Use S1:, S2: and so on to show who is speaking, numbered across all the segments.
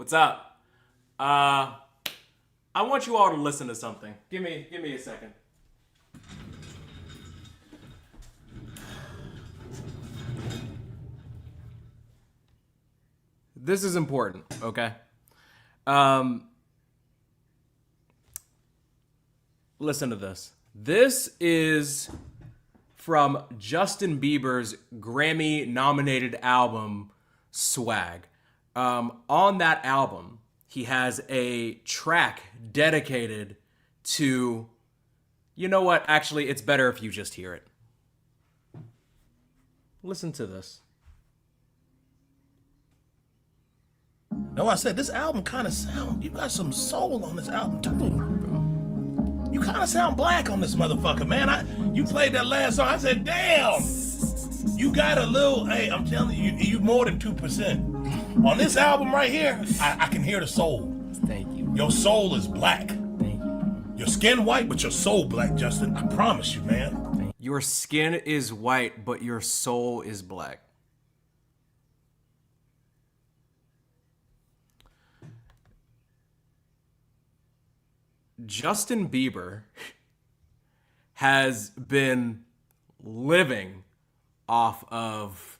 S1: What's up? I want you all to listen to something. Give me a second. This is important, okay? Listen to this. This is from Justin Bieber's Grammy-nominated album, Swag. On that album, he has a track dedicated to, you know what? Actually, it's better if you just hear it. Listen to this.
S2: No, I said this album kind of sound. You got some soul on this album too. You kind of sound black on this motherfucker, man. You played that last song. I said, damn. You got a little. Hey, I'm telling you, you more than 2%. On this album right here, I can hear the soul.
S1: Thank you.
S2: Your soul is black.
S1: Thank you.
S2: Your skin white, but your soul black, Justin. I promise you, man.
S1: Your skin is white, but your soul is black. Justin Bieber has been living off of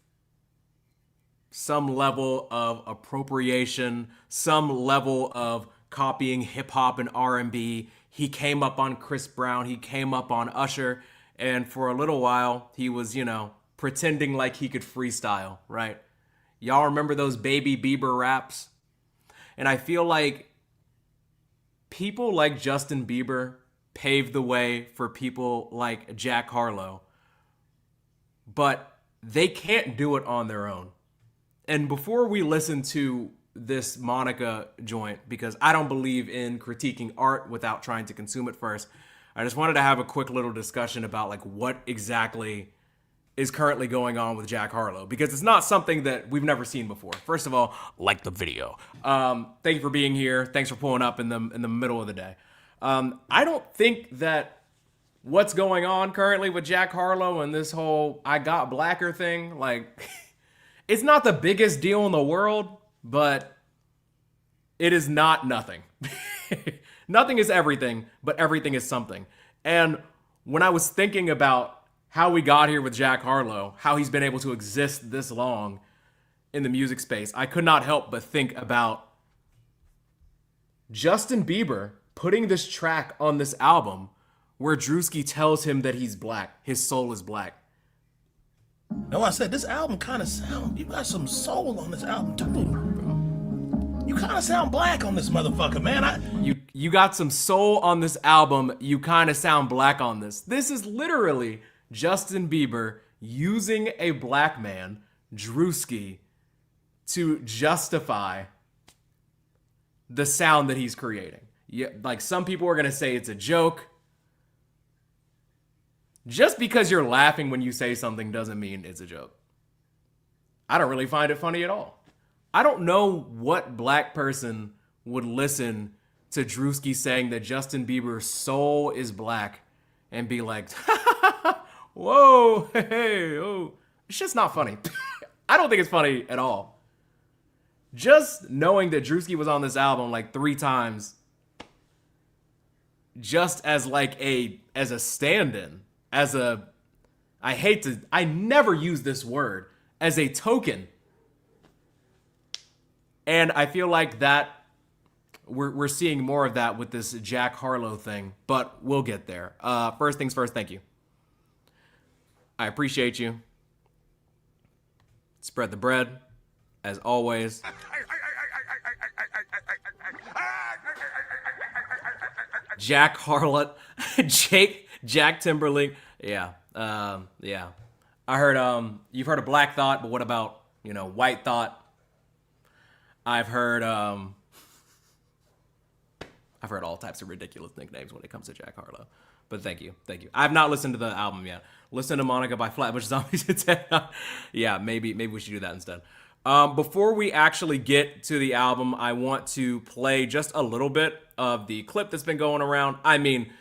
S1: some level of appropriation, some level of copying hip hop and R&B. He came up on Chris Brown, he came up on Usher, and for a little while he was, pretending like he could freestyle, right? Y'all remember those Baby Bieber raps? And I feel like people like Justin Bieber paved the way for people like Jack Harlow, but they can't do it on their own. And before we listen to this Monica joint, because I don't believe in critiquing art without trying to consume it first, I just wanted to have a quick little discussion about like what exactly is currently going on with Jack Harlow, because it's not something that we've never seen before. First of all, like the video. Thank you for being here. Thanks for pulling up in the middle of the day. I don't think that what's going on currently with Jack Harlow and this whole I got blacker thing, like, it's not the biggest deal in the world, but it is not nothing. Nothing is everything, but everything is something. And when I was thinking about how we got here with Jack Harlow, how he's been able to exist this long in the music space, I could not help but think about Justin Bieber putting this track on this album where Drewski tells him that he's black, his soul is black.
S2: No, I said this album kind of sound. You got some soul on this album too. You kind of sound black on this motherfucker, man.
S1: You got some soul on this album. You kind of sound black on this. This is literally Justin Bieber using a black man, Drewski, to justify the sound that he's creating. Yeah, like some people are gonna say it's a joke. Just because you're laughing when you say something doesn't mean it's a joke. I don't really find it funny at all. I don't know what black person would listen to Drewski saying that Justin Bieber's soul is black and be like, whoa, hey, oh. It's just not funny. I don't think it's funny at all. Just knowing that Drewski was on this album like 3 times, just as like as a stand-in, I never use this word, as a token. And I feel like that we're seeing more of that with this Jack Harlow thing, but we'll get there. First things first, thank you. I appreciate you. Spread the bread, as always. Jack Harlow, Jack Timberlake. Yeah. Yeah. I heard, you've heard of Black Thought, but what about, White Thought? I've heard all types of ridiculous nicknames when it comes to Jack Harlow. But thank you. I've not listened to the album yet. Listen to Monica by Flatbush Zombies instead. Yeah, maybe we should do that instead. Before we actually get to the album, I want to play just a little bit of the clip that's been going around. I mean,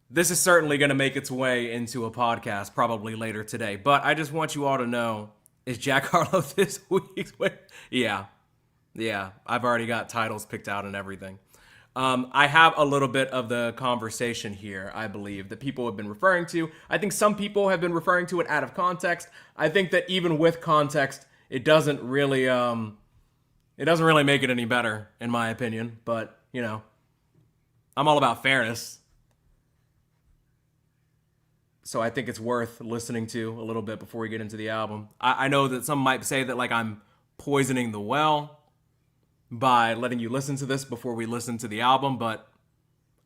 S1: this is certainly going to make its way into a podcast probably later today. But I just want you all to know, is Jack Harlow this week's? Yeah. Yeah, I've already got titles picked out and everything. I have a little bit of the conversation here, I believe, that people have been referring to. I think some people have been referring to it out of context. I think that even with context, it doesn't really make it any better, in my opinion. But, you know, I'm all about fairness. So I think it's worth listening to a little bit before we get into the album. I know that some might say that like I'm poisoning the well by letting you listen to this before we listen to the album, but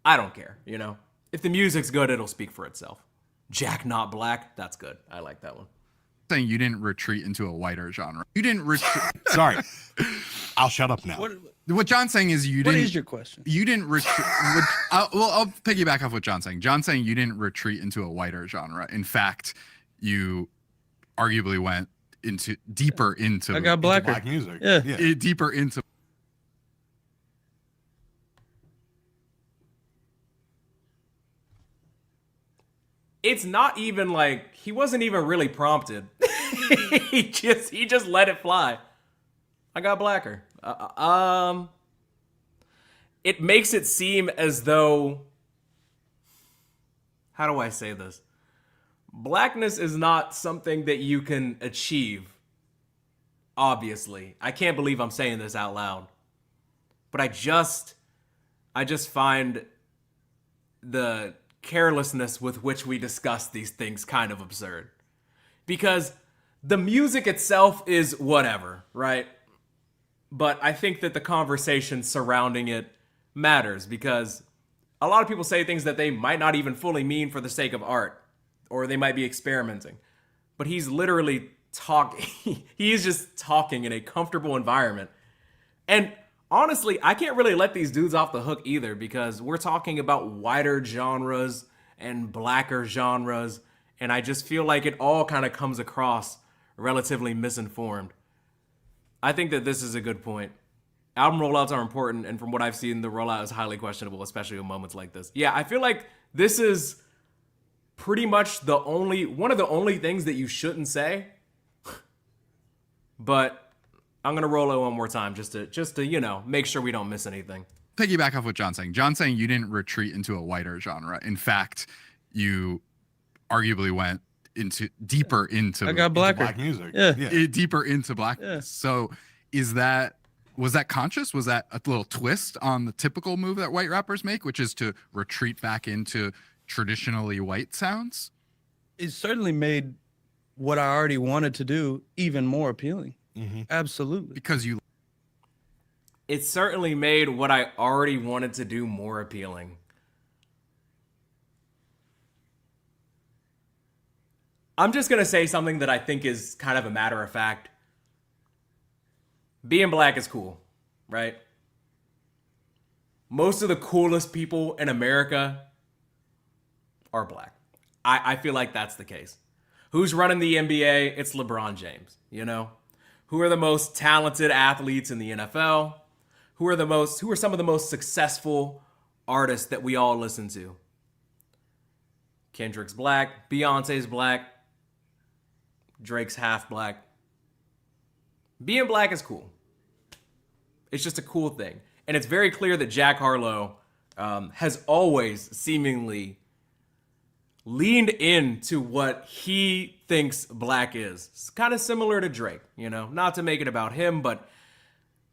S1: I don't care, you know? If the music's good, it'll speak for itself. Jack Not Black, that's good. I like that one.
S3: Saying you didn't retreat into a whiter genre. You didn't retreat.
S4: Sorry. I'll shut up now.
S3: What John's saying is you
S5: What
S3: didn't.
S5: is your question?
S3: You didn't retreat. I'll piggyback off what John's saying. John's saying you didn't retreat into a whiter genre. In fact, you arguably went deeper into.
S5: I got blacker.
S4: Black music.
S5: Yeah.
S3: Deeper into.
S1: It's not even like he wasn't even really prompted. he just let it fly. I got blacker. It makes it seem as though, how do I say this? Blackness is not something that you can achieve. Obviously, I can't believe I'm saying this out loud, but I just find the carelessness with which we discuss these things kind of absurd. Because the music itself is whatever, right? But I think that the conversation surrounding it matters because a lot of people say things that they might not even fully mean for the sake of art, or they might be experimenting. But he's literally talking. He's just talking in a comfortable environment. And honestly, I can't really let these dudes off the hook either because we're talking about wider genres and blacker genres, and I just feel like it all kind of comes across relatively misinformed. I think that this is a good point. Album rollouts are important, and from what I've seen, the rollout is highly questionable, especially in moments like this. Yeah, I feel like this is pretty much one of the only things that you shouldn't say. But I'm gonna roll it one more time just to make sure we don't miss anything.
S3: Piggyback off what John's saying. John's saying you didn't retreat into a whiter genre. In fact, you arguably went deeper into.
S5: I got blacker.
S4: Black music.
S5: Yeah.
S3: Deeper into blackness.
S5: Yeah.
S3: So was that conscious? Was that a little twist on the typical move that white rappers make, which is to retreat back into traditionally white sounds?
S5: It certainly made what I already wanted to do even more appealing.
S4: Mm-hmm.
S5: Absolutely.
S3: Because you.
S1: It certainly made what I already wanted to do more appealing. I'm just going to say something that I think is kind of a matter of fact. Being black is cool, right? Most of the coolest people in America are black. I feel like that's the case. Who's running the NBA? It's LeBron James, you know? Who are the most talented athletes in the NFL? Who are some of the most successful artists that we all listen to? Kendrick's black, Beyonce's black, Drake's half black. Being black is cool. It's just a cool thing. And it's very clear that Jack Harlow has always seemingly leaned into what he thinks black is. It's kind of similar to Drake, you know, not to make it about him, but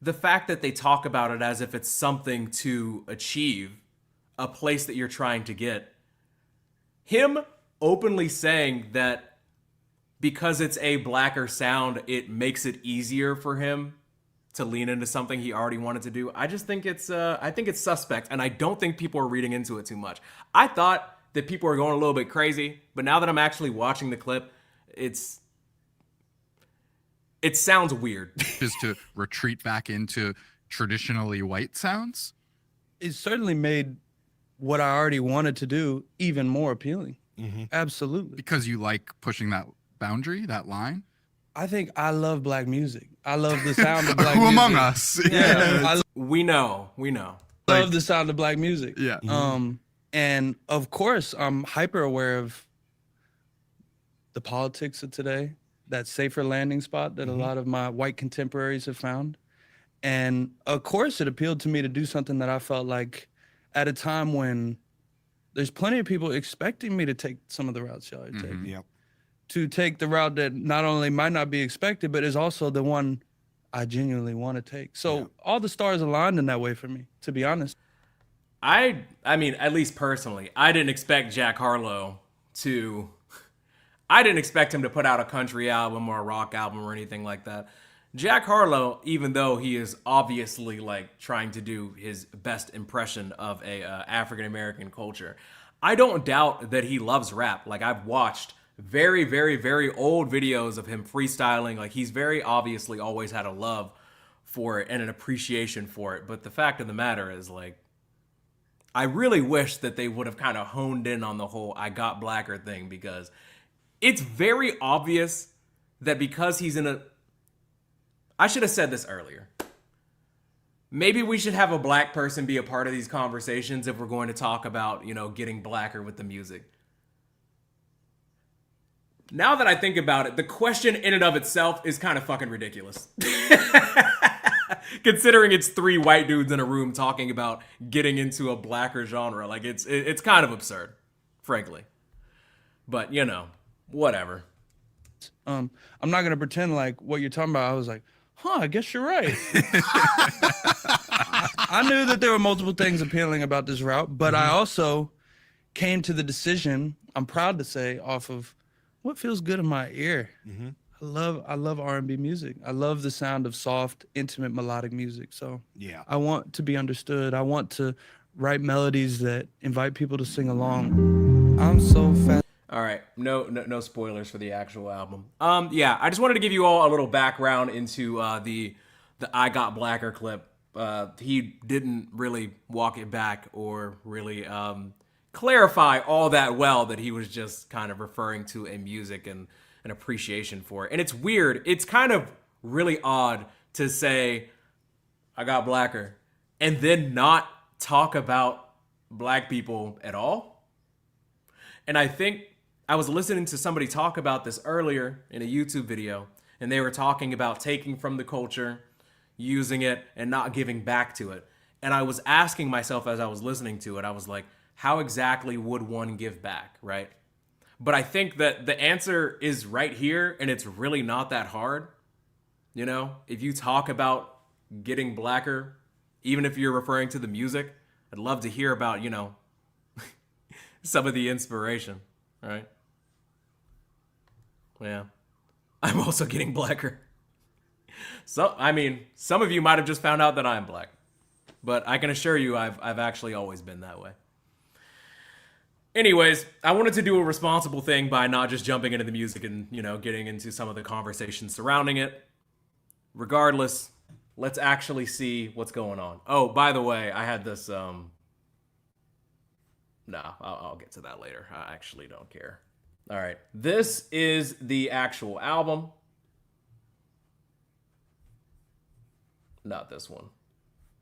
S1: the fact that they talk about it as if it's something to achieve, a place that you're trying to get. Him openly saying that because it's a blacker sound, it makes it easier for him to lean into something he already wanted to do. I just think it's suspect, and I don't think people are reading into it too much. I thought that people are going a little bit crazy, but now that I'm actually watching the clip, it sounds weird.
S3: Is to retreat back into traditionally white sounds?
S5: It certainly made what I already wanted to do even more appealing.
S4: Mm-hmm.
S5: Absolutely.
S3: Because you like pushing that boundary, that line?
S5: I think I love black music. I love the sound of black
S3: Who
S5: music.
S3: among us?
S5: Yeah, I
S1: We know.
S5: love the sound of black music.
S3: Yeah.
S5: And of course, I'm hyper aware of the politics of today, that safer landing spot that a lot of my white contemporaries have found. And of course, it appealed to me to do something that I felt like at a time when there's plenty of people expecting me to take some of the routes y'all are taking.
S4: Yep.
S5: To take the route that not only might not be expected, but is also the one I genuinely want to take. So all the stars aligned in that way for me, to be honest.
S1: I mean, at least personally, I didn't expect Jack Harlow to. I didn't expect him to put out a country album or a rock album or anything like that. Jack Harlow, even though he is obviously like trying to do his best impression of a African American culture, I don't doubt that he loves rap. Like I've watched very, very, very old videos of him freestyling. Like he's very obviously always had a love for it and an appreciation for it. But the fact of the matter is, like, I really wish that they would have kind of honed in on the whole "I got blacker" thing, because it's very obvious that because he's in a... I should have said this earlier. Maybe we should have a black person be a part of these conversations if we're going to talk about, you know, getting blacker with the music. Now that I think about it, the question in and of itself is kind of fucking ridiculous. Considering it's three white dudes in a room talking about getting into a blacker genre. Like, it's kind of absurd, frankly. But, you know, whatever.
S5: I'm not going to pretend like what you're talking about, I was like, I guess you're right. I knew that there were multiple things appealing about this route, but I also came to the decision, I'm proud to say, off of what feels good in my ear. I love R&B music. I love the sound of soft, intimate, melodic music. So
S4: Yeah.
S5: I want to be understood. I want to write melodies that invite people to sing along. I'm so fat.
S1: All right, no spoilers for the actual album. Yeah, I just wanted to give you all a little background into the "I Got Blacker" clip. He didn't really walk it back or really clarify all that well that he was just kind of referring to a music and an appreciation for it. And it's weird. It's kind of really odd to say "I got blacker" and then not talk about black people at all. And I think I was listening to somebody talk about this earlier in a YouTube video, and they were talking about taking from the culture, using it, and not giving back to it. And I was asking myself as I was listening to it, I was like, how exactly would one give back, right? But I think that the answer is right here, and it's really not that hard. You know, if you talk about getting blacker, even if you're referring to the music, I'd love to hear about, you know, some of the inspiration, right? Yeah. I'm also getting blacker. So, I mean, some of you might have just found out that I'm black, but I can assure you I've actually always been that way. Anyways, I wanted to do a responsible thing by not just jumping into the music and, you know, getting into some of the conversation surrounding it. Regardless, let's actually see what's going on. Oh, by the way, I had this, I'll get to that later. I actually don't care. All right, this is the actual album. Not this one.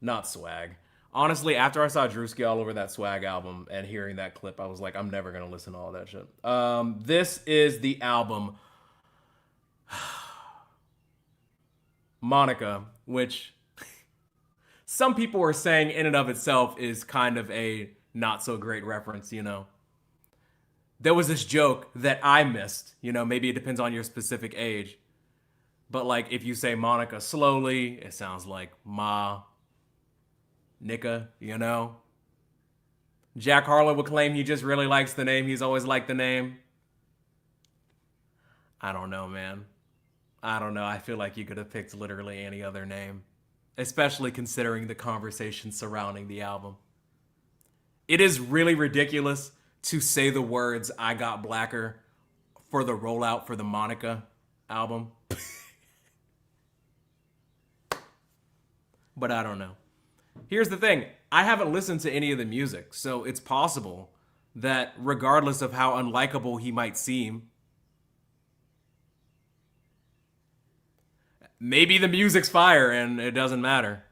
S1: Not Swag. Honestly, after I saw Drewski all over that Swag album and hearing that clip, I was like, I'm never going to listen to all that shit. This is the album Monica, which some people are saying in and of itself is kind of a not so great reference, you know. There was this joke that I missed, you know, maybe it depends on your specific age. But like if you say Monica slowly, it sounds like Ma, Nika, you know. Jack Harlow would claim he just really likes the name. He's always liked the name. I don't know, man. I don't know. I feel like you could have picked literally any other name, especially considering the conversation surrounding the album. It is really ridiculous to say the words "I got blacker" for the rollout for the Monica album. But I don't know. Here's the thing. I haven't listened to any of the music, so it's possible that regardless of how unlikable he might seem, maybe the music's fire and it doesn't matter.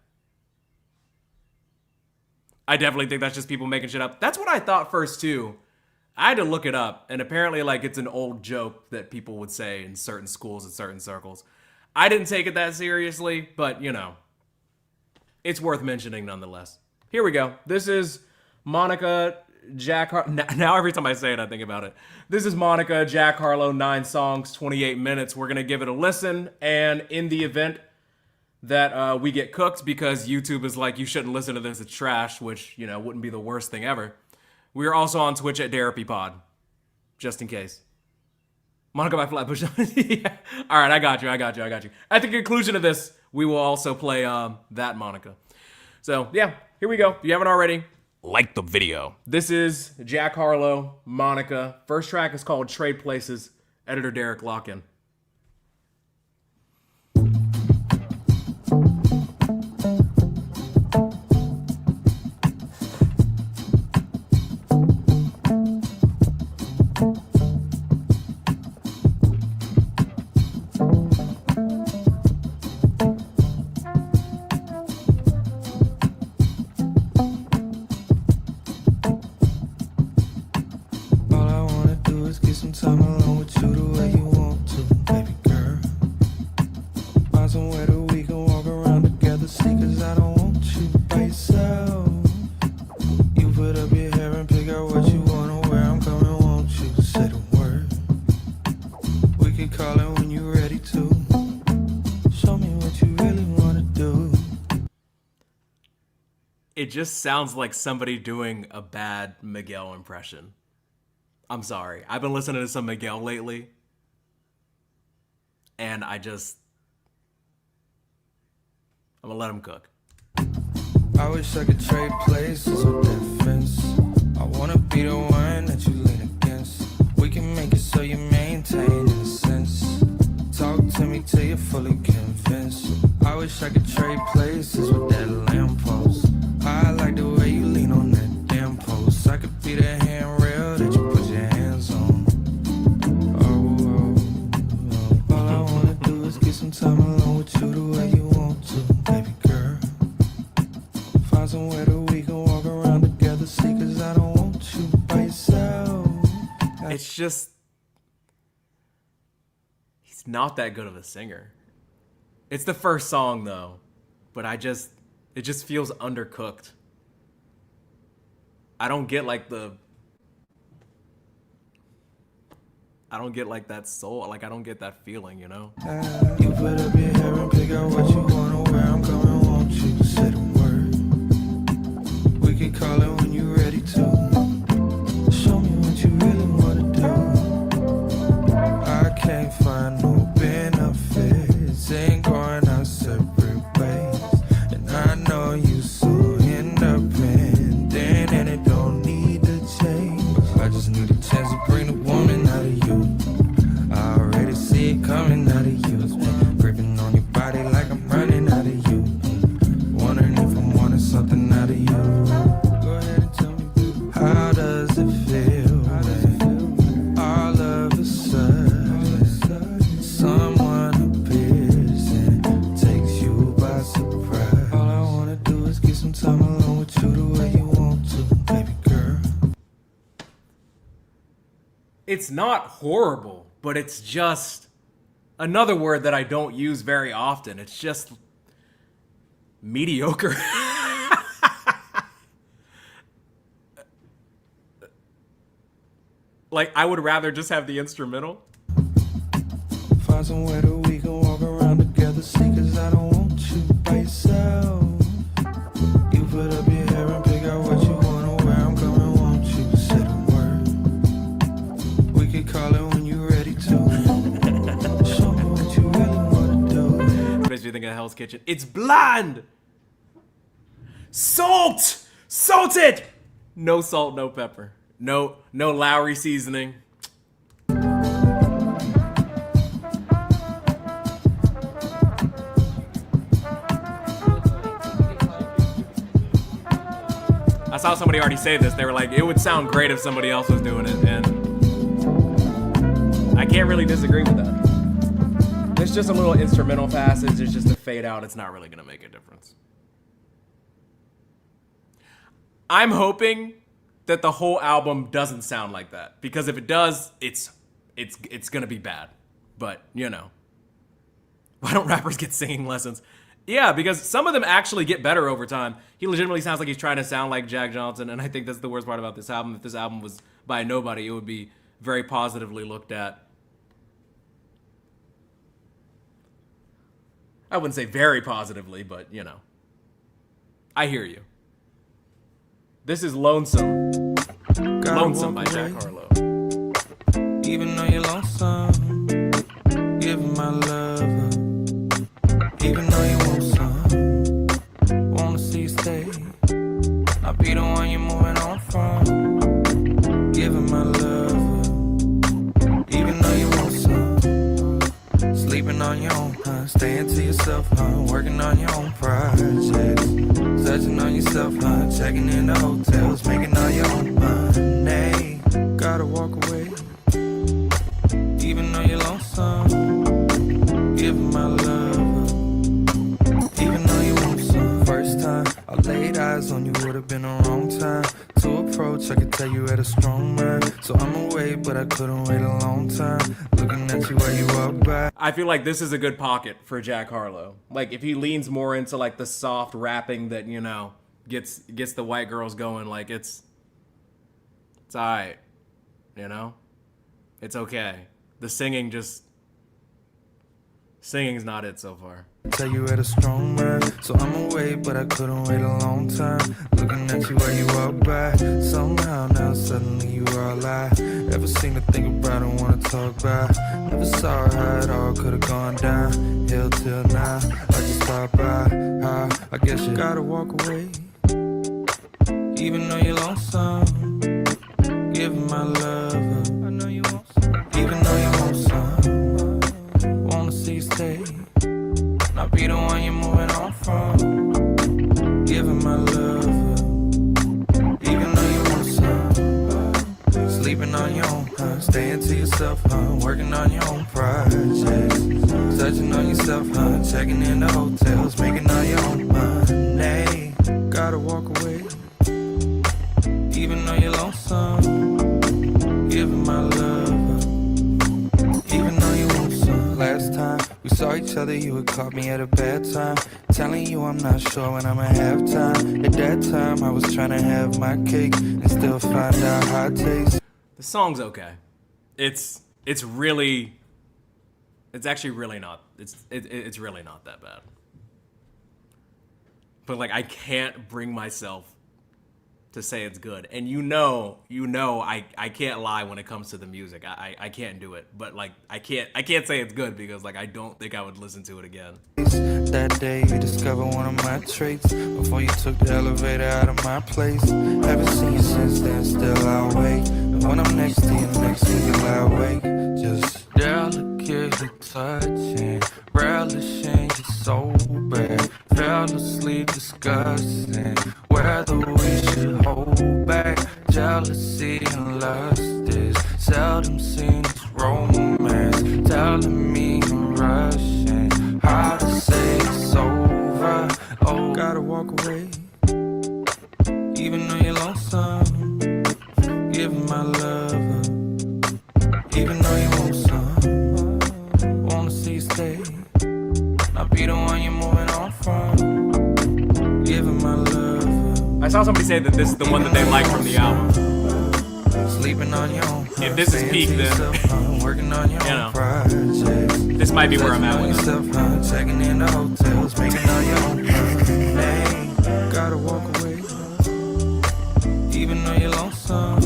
S1: I definitely think that's just people making shit up. That's what I thought first too. I had to look it up, and apparently like it's an old joke that people would say in certain schools and certain circles. I didn't take it that seriously, but you know, it's worth mentioning nonetheless. Here we go. This is Monica Jack now every time I say it, I think about it. This is Monica Jack Harlow, 9 songs, 28 minutes. We're going to give it a listen. And in the event that we get cooked because YouTube is like, you shouldn't listen to this, it's trash, which, you know, wouldn't be the worst thing ever. We are also on Twitch at DerapyPod, just in case. Monica by Flatbush. Yeah. All right, I got you. At the conclusion of this, we will also play that Monica. So, yeah, here we go. If you haven't already, like the video. This is Jack Harlow, Monica. First track is called Trade Places. Editor Derek, lock in. It just sounds like somebody doing a bad Miguel impression. I'm sorry. I've been listening to some Miguel lately. And I'm gonna let him cook.
S6: I wish I could trade places with that fence. I wanna be the one that you lean against. We can make it so you maintain innocence. Talk to me till you're fully convinced. I wish I could trade places with that lamppost. I like the way you lean on that damn post. I could be the handrail that you put your hands on. Oh. All I wanna do is get some time alone with you the way you want to, baby girl. Find somewhere that we can walk around together, see, cause I don't want you by yourself.
S1: It's just, he's not that good of a singer. It's the first song though, but it just feels undercooked. I don't get like that soul, like I don't get that feeling, you know?
S6: You put up your hair and pick out what you wanna wear. I'm coming, won't you say the word? We can call it when you're ready to. Show me what you really wanna do. I can't find no benefits. Ain't going our separate ways. And I know you so independent, and it don't need to change. I just need a chance to bring the woman out of you. I already see it coming out of you. Gripping on your body like I'm running out of you. Wondering if I'm wanting something out of you. Go ahead and tell me, how does it feel when all of a sudden someone appears and takes you by surprise? All I wanna do is get some time alone with you the way you want to, baby girl.
S1: It's not horrible, but it's just another word that I don't use very often. It's just mediocre. Like, I would rather just have the instrumental.
S6: Find somewhere that we can walk around together, see, cause I don't want you by yourself. You put up your hair and pick out what you wanna wear. I'm coming, won't you say the word? We can call it when you're ready to. Show me what you really wanna do.
S1: Makes me think of Hell's Kitchen. It's bland! Salt! Salt it! No salt, no pepper. No Lowry seasoning. I saw somebody already say this. They were like, it would sound great if somebody else was doing it, and I can't really disagree with that. It's just a little instrumental passage. It's just a fade out. It's not really gonna make a difference. I'm hoping that the whole album doesn't sound like that, because if it does, it's gonna be bad. But you know, why don't rappers get singing lessons? Yeah, because some of them actually get better over time. He legitimately sounds like he's trying to sound like Jack Johnson, and I think that's the worst part about this album. If this album was by nobody, it would be very positively looked at. I wouldn't say very positively, but, you know. I hear you. This is Lonesome. Lonesome by Jack Harlow.
S6: Even though you're lonesome, give my love up. Even though you want some, wanna see you stay. I'll be the one you're moving on from. Giving my love up. Even though you want some, sleeping on your own, huh? Staying to yourself, huh? Working on your own projects. Searching on yourself, huh? Checking in the hotels, making all your own money. Gotta walk away. Even though you're lonesome, giving my love up. Even though you want some. First time I laid eyes on you would have been the wrong time to approach. I could tell you had a strong mind, so I'm away, but I couldn't wait a long time. Looking at you while you walk by.
S1: I feel like this is a good pocket for Jack Harlow. Like, if he leans more into, like, the soft rapping that, you know, gets the white girls going, like, it's alright, you know? It's okay. The singing's not it so far.
S6: Tell you had a strong mind, so I'm away, but I couldn't wait a long time. Looking at you while you walk by. Somehow now suddenly you are alive. Ever seen to think about and wanna talk about? Never saw how it all could've gone down. Hill till now, I just thought by. I guess you gotta walk away. Even though you're lonesome, giving my love up. I know you want some. Even though you want some, wanna see you stay. I'll be the one you're moving on from. Giving my love up. Even though you want some. Sleeping on your own, huh? Staying to yourself, huh? Working on your own projects. Touching on yourself, huh? Checking in the hotels, making all your own money. Gotta walk away. Even though you're lonesome. Giving my love up. Even though you want some. Last time we saw each other, you had caught me at a bad time. Telling you I'm not sure when I'm at halftime. At that time, I was trying to have my cake and still find out how it tastes.
S1: The song's okay. It's actually really not. It's really not that bad. But, like, I can't bring myself to say it's good. And you know, I can't lie when it comes to the music. I can't do it. But, like, I can't say it's good because, like, I don't think I would listen to it again.
S6: That day you discovered one of my traits before you took the elevator out of my place. Haven't seen you since then, still I'll wait. And when I'm next to you, next to you, I'll wait. Just delicately touching, relishing you so bad. Fell asleep discussing whether we should hold back. Jealousy and lust is seldom seen as romance. Telling me I'm rushing, how to say it's over. Oh, gotta walk away. Even though you're lonesome, giving my love up. Even though you want some, wanna see you stay. I'll be the one you're moving on from. Giving my love up.
S1: I saw somebody say that this is the one that they like from the album.
S6: Sleeping on your own.
S1: If this is peak, then
S6: working on your own projects.
S1: This might be where I'm at with it.
S6: Checking in the hotels, making all your own money. Gotta walk away. Even though you're lonesome,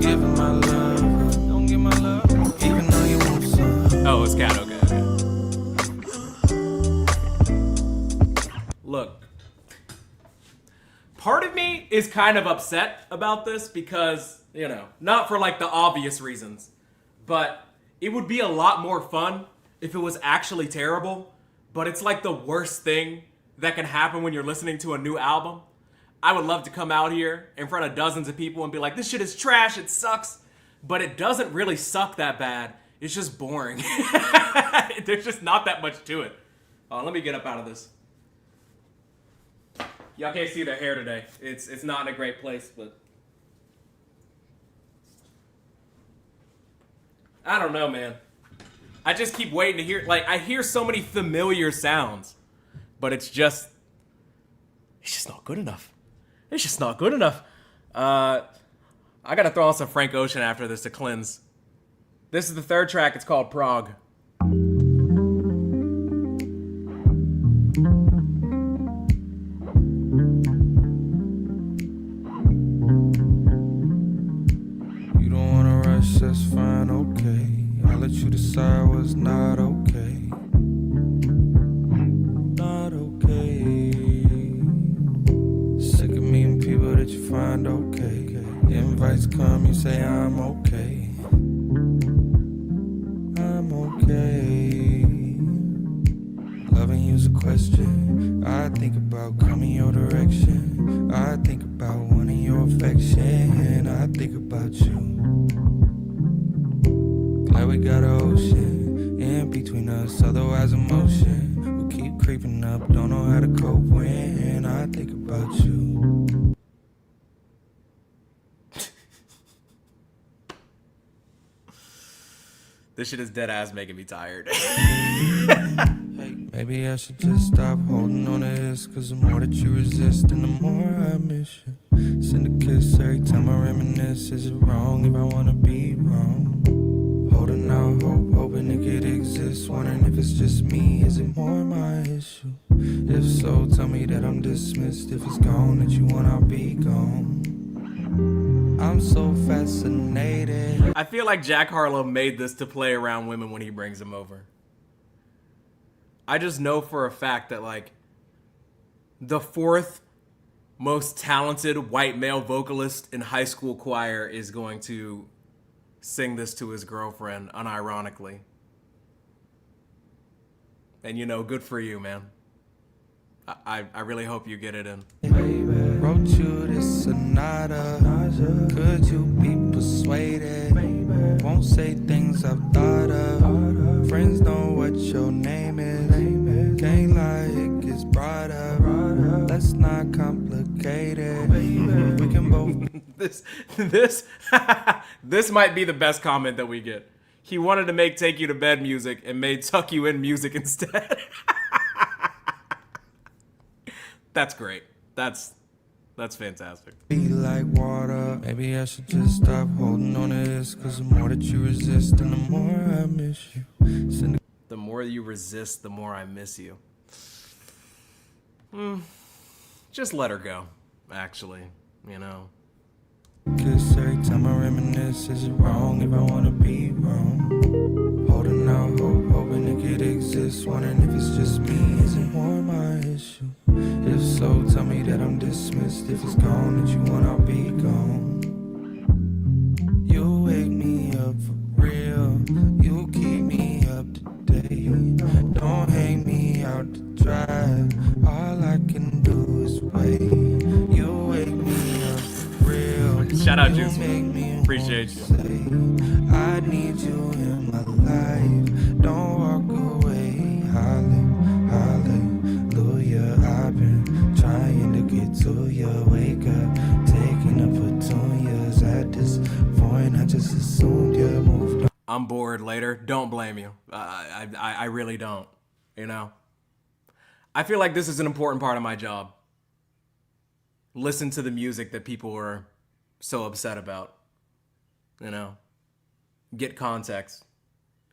S6: giving my love. Don't give my love. Even though you want some.
S1: Oh, it's Cat. Okay. Look, part of me is kind of upset about this because, you know, not for like the obvious reasons, but it would be a lot more fun if it was actually terrible, but it's like the worst thing that can happen when you're listening to a new album. I would love to come out here in front of dozens of people and be like, this shit is trash, it sucks, but it doesn't really suck that bad. It's just boring. There's just not that much to it. Let me get up out of this. Y'all can't see their hair today. It's not in a great place, but I don't know, man. I just keep waiting to hear, like, I hear so many familiar sounds. but it's just not good enough. It's just not good enough. I gotta throw on some Frank Ocean after this to cleanse. This is the third track. It's called Prague.
S6: You don't wanna rush, that's fine, okay. I'll let you decide what's not okay. Not okay. Sick of meeting people that you find okay. Invites come, you say I'm okay. I'm okay. Loving you's a question. I think about coming your direction. I think about wanting your affection. I think about you. Glad we got an ocean in between us, otherwise emotion will keep creeping up. Don't know how to cope when I think about you.
S1: This shit is dead ass making me tired.
S6: Hey, maybe I should just stop holding on to this, cause the more that you resist and the more I miss you. Send a kiss every time I reminisce. Is it wrong if I wanna be wrong? Holding out hope, hoping it could exist. Wondering if it's just me, is it more my issue? If so, tell me that I'm dismissed. If it's gone that you want, I'll be gone. I'm so fascinated.
S1: I feel like Jack Harlow made this to play around women when he brings them over. I just know for a fact that, like, the fourth most talented white male vocalist in high school choir is going to sing this to his girlfriend, unironically. And, you know, good for you, man. I really hope you get it in.
S6: Wrote you this sonata. Could you be persuaded? Won't say things I've thought of. Friends know what your name is. Can't lie, it gets brought up. Let's not complicate it. We can both.
S1: This might be the best comment that we get. He wanted to make Take You to Bed music and made Tuck You In music instead. That's great. That's fantastic.
S6: Be like water. Maybe I should just stop holding on to this, cause the more that you resist and the more I miss you. Send
S1: The more you resist, the more I miss you. Just let her go, actually, you know.
S6: a kiss every time I reminisce. Is it wrong if I wanna be wrong? Holding out hope, hoping it could exist. Wondering if it's just me, is it more my issue? If so, tell me that I'm dismissed. If it's gone that you want, I'll be gone. You wake me up for real. You keep me up to date. Don't hang me out to dry. All I can do is wait. You wake me up for real.
S1: Shout out,
S6: You
S1: Juice.
S6: make me
S1: Appreciate you.
S6: say, I need you in my life. Don't walk away. Hallelujah. I've been trying to get to you. Wake up, taking the petunias. At this point, I just assumed you moved on.
S1: I'm bored later. Don't blame you. I really don't. You know? I feel like this is an important part of my job. Listen to the music that people are so upset about. You know? Get context.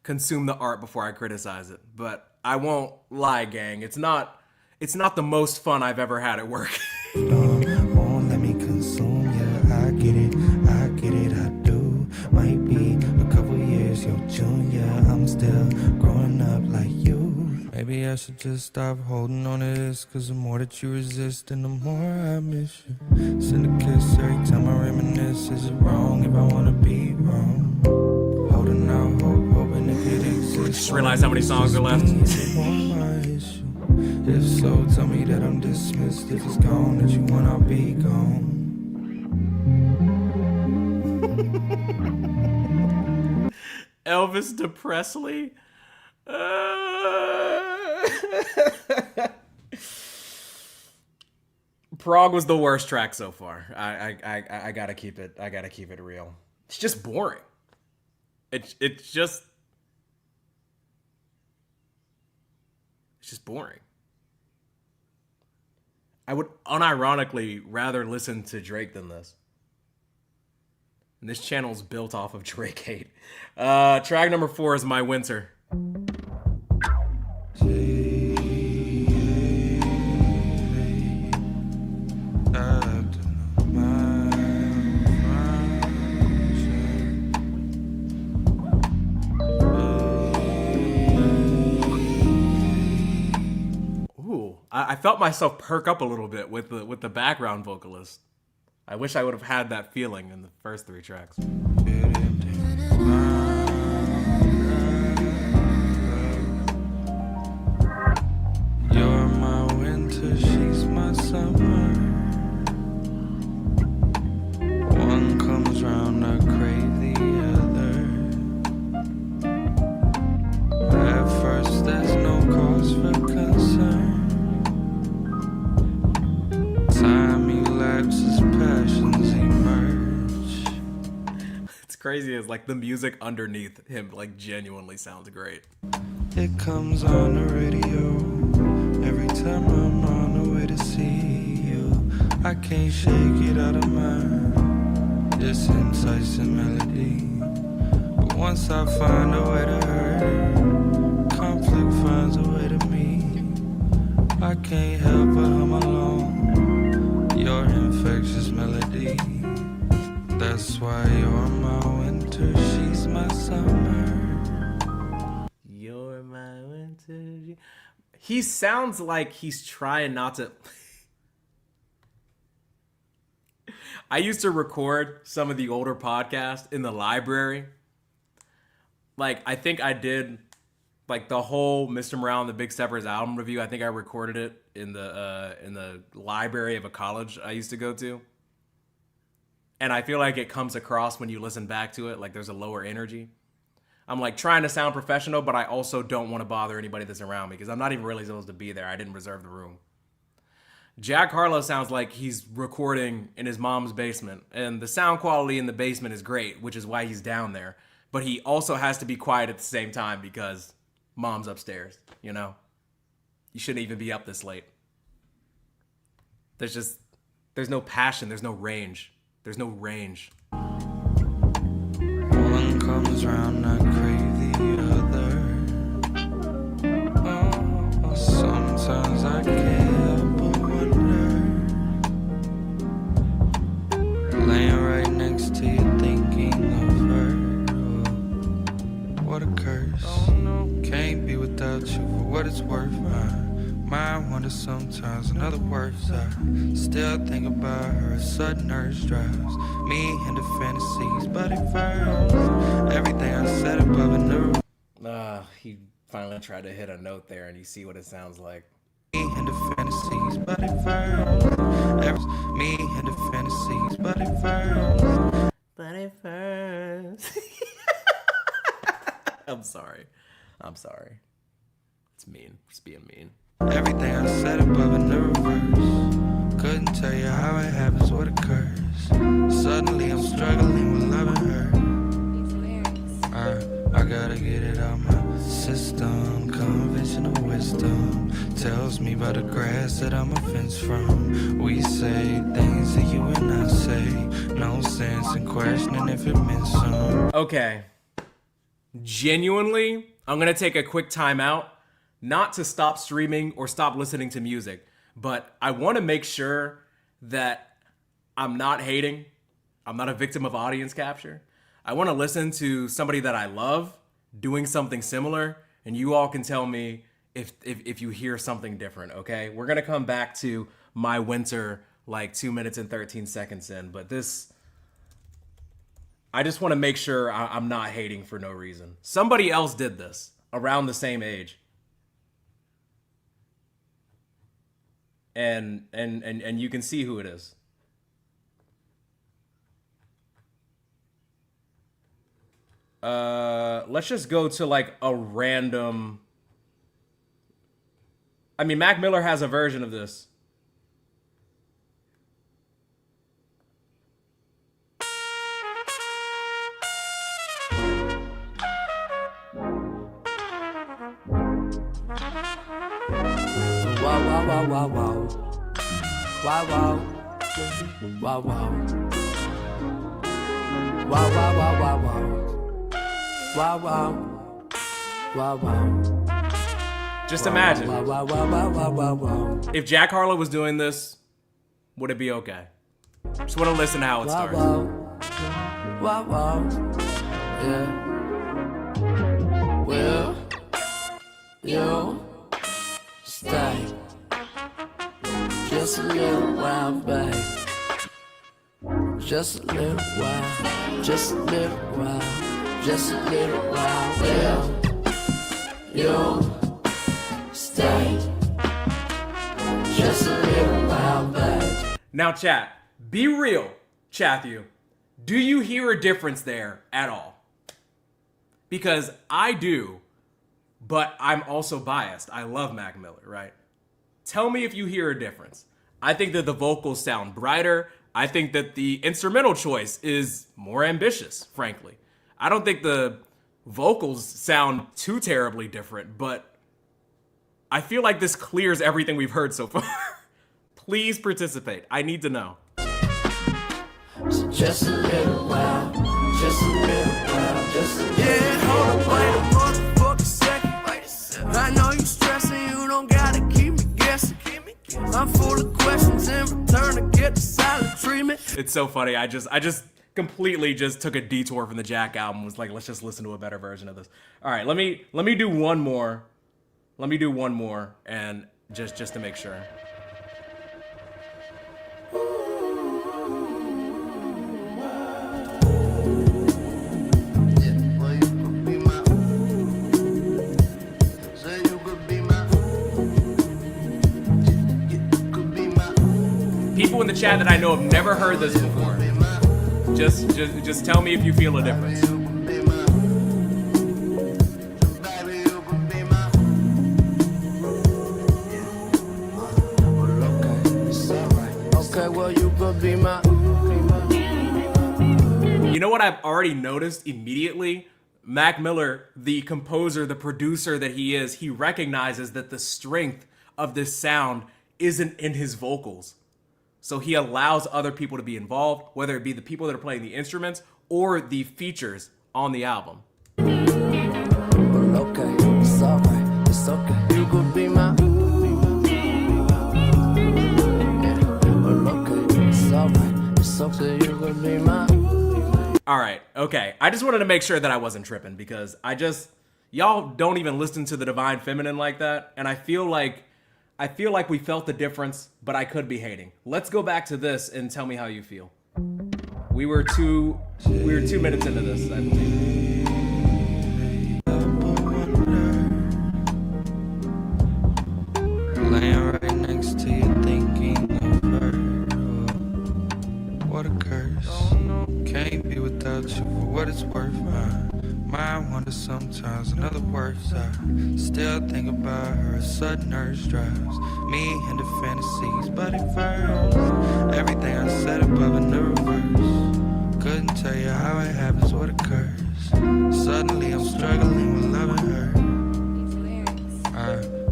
S1: Consume the art before I criticize it. But I won't lie, gang. It's not the most fun I've ever had at work.
S6: Won't let me consume you. I get it, I do. Might be a couple years your junior. I'm still growing up like you. Maybe I should just stop holding on to this, cause the more that you resist and the more I miss you. Send a kiss every time I reminisce. Is it wrong if I wanna be wrong? Holding out hope, hoping it could exist.
S1: Just realized how many songs are left.
S6: Is it more my issue? If so, tell me that I'm dismissed. If it's gone that you want, I'll be gone.
S1: Elvis Presley? Prague was the worst track so far. I gotta keep it. I gotta keep it real. It's just boring. It's just boring. I would unironically rather listen to Drake than this. And this channel's built off of Drake hate. Track number 4 is My Winter. Ooh, I felt myself perk up a little bit with the background vocalist. I wish I would have had that feeling in the first 3 tracks.
S6: You're my winter, she's my summer. One comes round, I crave the other. At first, there's no cause for concern. Time elapses, passions emerge.
S1: It's crazy as like the music underneath him like genuinely sounds great.
S6: It comes on the radio every time I'm on the way to see you. I can't shake it out of mind, this enticing melody. But once I find a way to her, conflict finds a way to me. I can't help but hum along your infectious melody. That's why you're my winter, she's my summer.
S1: You're my winter. He sounds like he's trying not to. I used to record some of the older podcasts in the library. Like, I think I did like the whole Mr. Morale and the Big Steppers album review. I think I recorded it in the library of a college I used to go to. And I feel like it comes across when you listen back to it, like there's a lower energy. I'm like trying to sound professional, but I also don't want to bother anybody that's around me because I'm not even really supposed to be there. I didn't reserve the room. Jack Harlow sounds like he's recording in his mom's basement, and the sound quality in the basement is great, which is why he's down there. But he also has to be quiet at the same time because mom's upstairs, you know? You shouldn't even be up this late. There's no passion, there's no range. There's no range.
S6: One comes round, I crave the other. Oh, sometimes I can't help but wonder. Laying right next to you, thinking of her. Oh, what a curse. Can't be without you for what it's worth. My wonder sometimes, in other words, I still think about her. A sudden urge drives me into fantasies, but it first everything I said above and the
S1: He finally tried to hit a note there, and you see what it sounds like.
S6: me into fantasies, but it first me into fantasies, but it first.
S1: But at first. I'm sorry. It's mean. Just being mean.
S6: Everything I said above and the reverse. Couldn't tell you how it happens, what occurs. Suddenly I'm struggling with loving her. I gotta get it out my system. Conventional wisdom tells me by the grass that I'm a fence from. We say things that you and I say. No sense in questioning if it meant some.
S1: Okay. Genuinely, I'm going to take a quick time out. Not to stop streaming or stop listening to music, but I want to make sure that I'm not hating. I'm not a victim of audience capture. I want to listen to somebody that I love doing something similar, and you all can tell me if you hear something different, okay? We're going to come back to My Winter like 2 minutes and 13 seconds in, but this... I just want to make sure I'm not hating for no reason. Somebody else did this around the same age. And you can see who it is. Let's just go to like a random. I mean, Mac Miller has a version of this.
S7: Wow, wow, wow, wow, wow.
S6: Wow, wow. Wow, wow. Wow, wow, wow, wow, wow. Wow, wow. Wow, wow.
S1: Just imagine,
S6: Wow, wow, wow, wow, wow, wow, wow.
S1: if Jack Harlow was doing this, would it be okay? Just want to listen to how it
S6: Wow,
S1: starts.
S6: wow. Wow, wow. Yeah. Will you stay just a little while, babe? Just a little while, just a little while, just a little while. Will you stay just a little while, babe?
S1: Now, chat, be real, Chathu. Do you hear a difference there at all? Because I do, but I'm also biased. I love Mac Miller, right? Tell me if you hear a difference. I think that the vocals sound brighter. I think that the instrumental choice is more ambitious, frankly. I don't think the vocals sound too terribly different, but I feel like this clears everything we've heard so far. Please participate. I need to know.
S6: Just a little while, just a little while, just a little while. Yeah, hold on, wait a motherfucking second. I know you stressing, you don't gotta keep me guessing. I'm full of questions in return to get the silent treatment.
S1: It's so funny. I just completely just took a detour from the Jack album. Was like, let's just listen to a better version of this. All right, let me do one more. Let me do one more, and just to make sure. People in the chat that I know have never heard this before. Just tell me if you feel a difference.
S6: Okay, well, you could be my.
S1: You know what I've already noticed immediately? Mac Miller, the composer, the producer that he is, he recognizes that the strength of this sound isn't in his vocals. So he allows other people to be involved, whether it be the people that are playing the instruments or the features on the album.
S6: Okay, it's alright, it's okay. You could be my. Okay, it's alright, it's okay. You could be my.
S1: All right, okay. I just wanted to make sure that I wasn't tripping because y'all don't even listen to the Divine Feminine like that, and I feel like we felt the difference, but I could be hating. Let's go back to this and tell me how you feel. We were 2 minutes into this, I believe.
S5: Laying right next to you, thinking of her. What a curse. Can't be without you for what it's worth. My wonder sometimes, in other words, I still think about her. Sudden urge drives me into fantasies, but it first. Everything I said above in the reverse. Couldn't tell you how it happens, what occurs. Suddenly I'm struggling with loving her.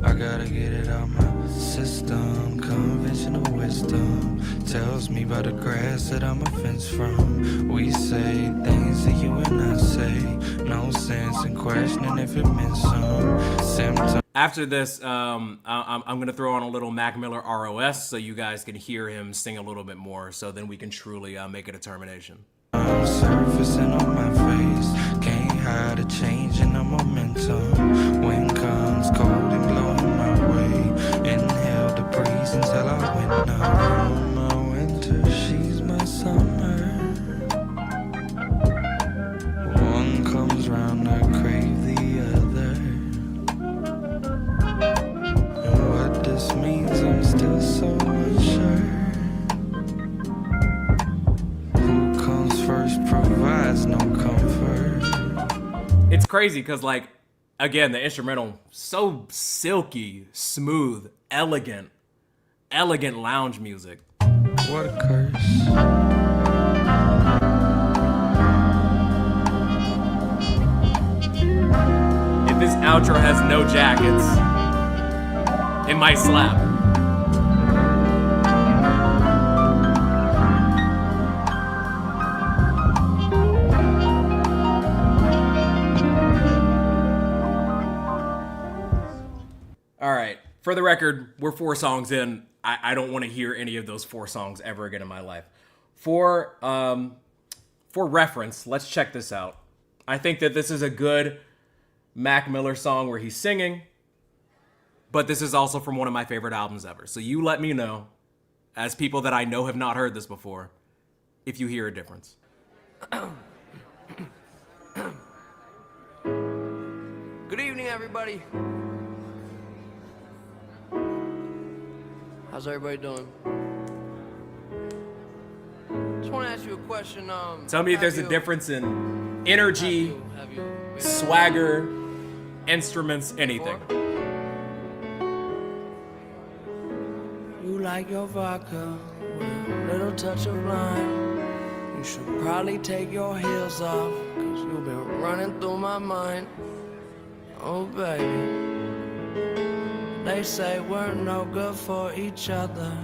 S5: I gotta get it out my system. Conventional wisdom tells me by the grass that I'm a fence from. We say things that you and I say. No sense in questioning if it meant some symptom.
S1: After this, I'm gonna throw on a little Mac Miller ROS so you guys can hear him sing a little bit more. So then we can truly make a determination.
S5: Surfacing on my face, can't hide a change in the momentum. Wind comes cold and blowing my way. Inhale the breeze until I went numb. My winter, she's my summer. One comes round, I crave the other. And what this means, I'm still so unsure. First provides no comfort.
S1: It's crazy because, like, again, the instrumental, so silky, smooth, elegant lounge music.
S5: What a curse.
S1: If this outro has no jackets, it might slap. All right. For the record, we're 4 songs in. I don't want to hear any of those 4 songs ever again in my life. For reference, let's check this out. I think that this is a good Mac Miller song where he's singing, but this is also from one of my favorite albums ever. So you let me know, as people that I know have not heard this before, if you hear a difference.
S7: Good evening, everybody. How's everybody doing? Just want to ask you a question.
S1: Tell me if there's a difference in energy, swagger, instruments, anything.
S7: You like your vodka with a little touch of lime. You should probably take your heels off, cause you've been running through my mind. Oh, baby. They say we're no good for each other.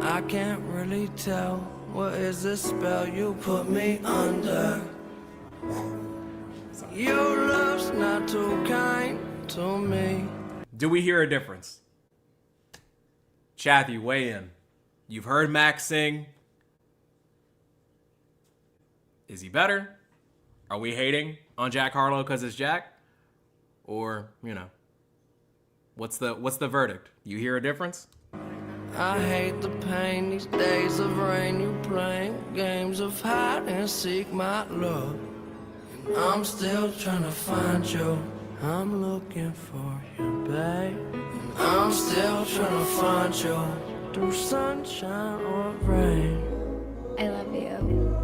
S7: I can't really tell. What is this spell you put me under? Your love's not too kind to me.
S1: Do we hear a difference? Chathy, weigh in. You've heard Mac sing. Is he better? Are we hating on Jack Harlow because it's Jack? Or, you know, what's the verdict? You hear a difference?
S7: I hate the pain these days of rain. You playing games of hide and seek, my love. And I'm still trying to find you. I'm looking for you, babe. And I'm still trying to find you through sunshine or rain.
S8: I love you.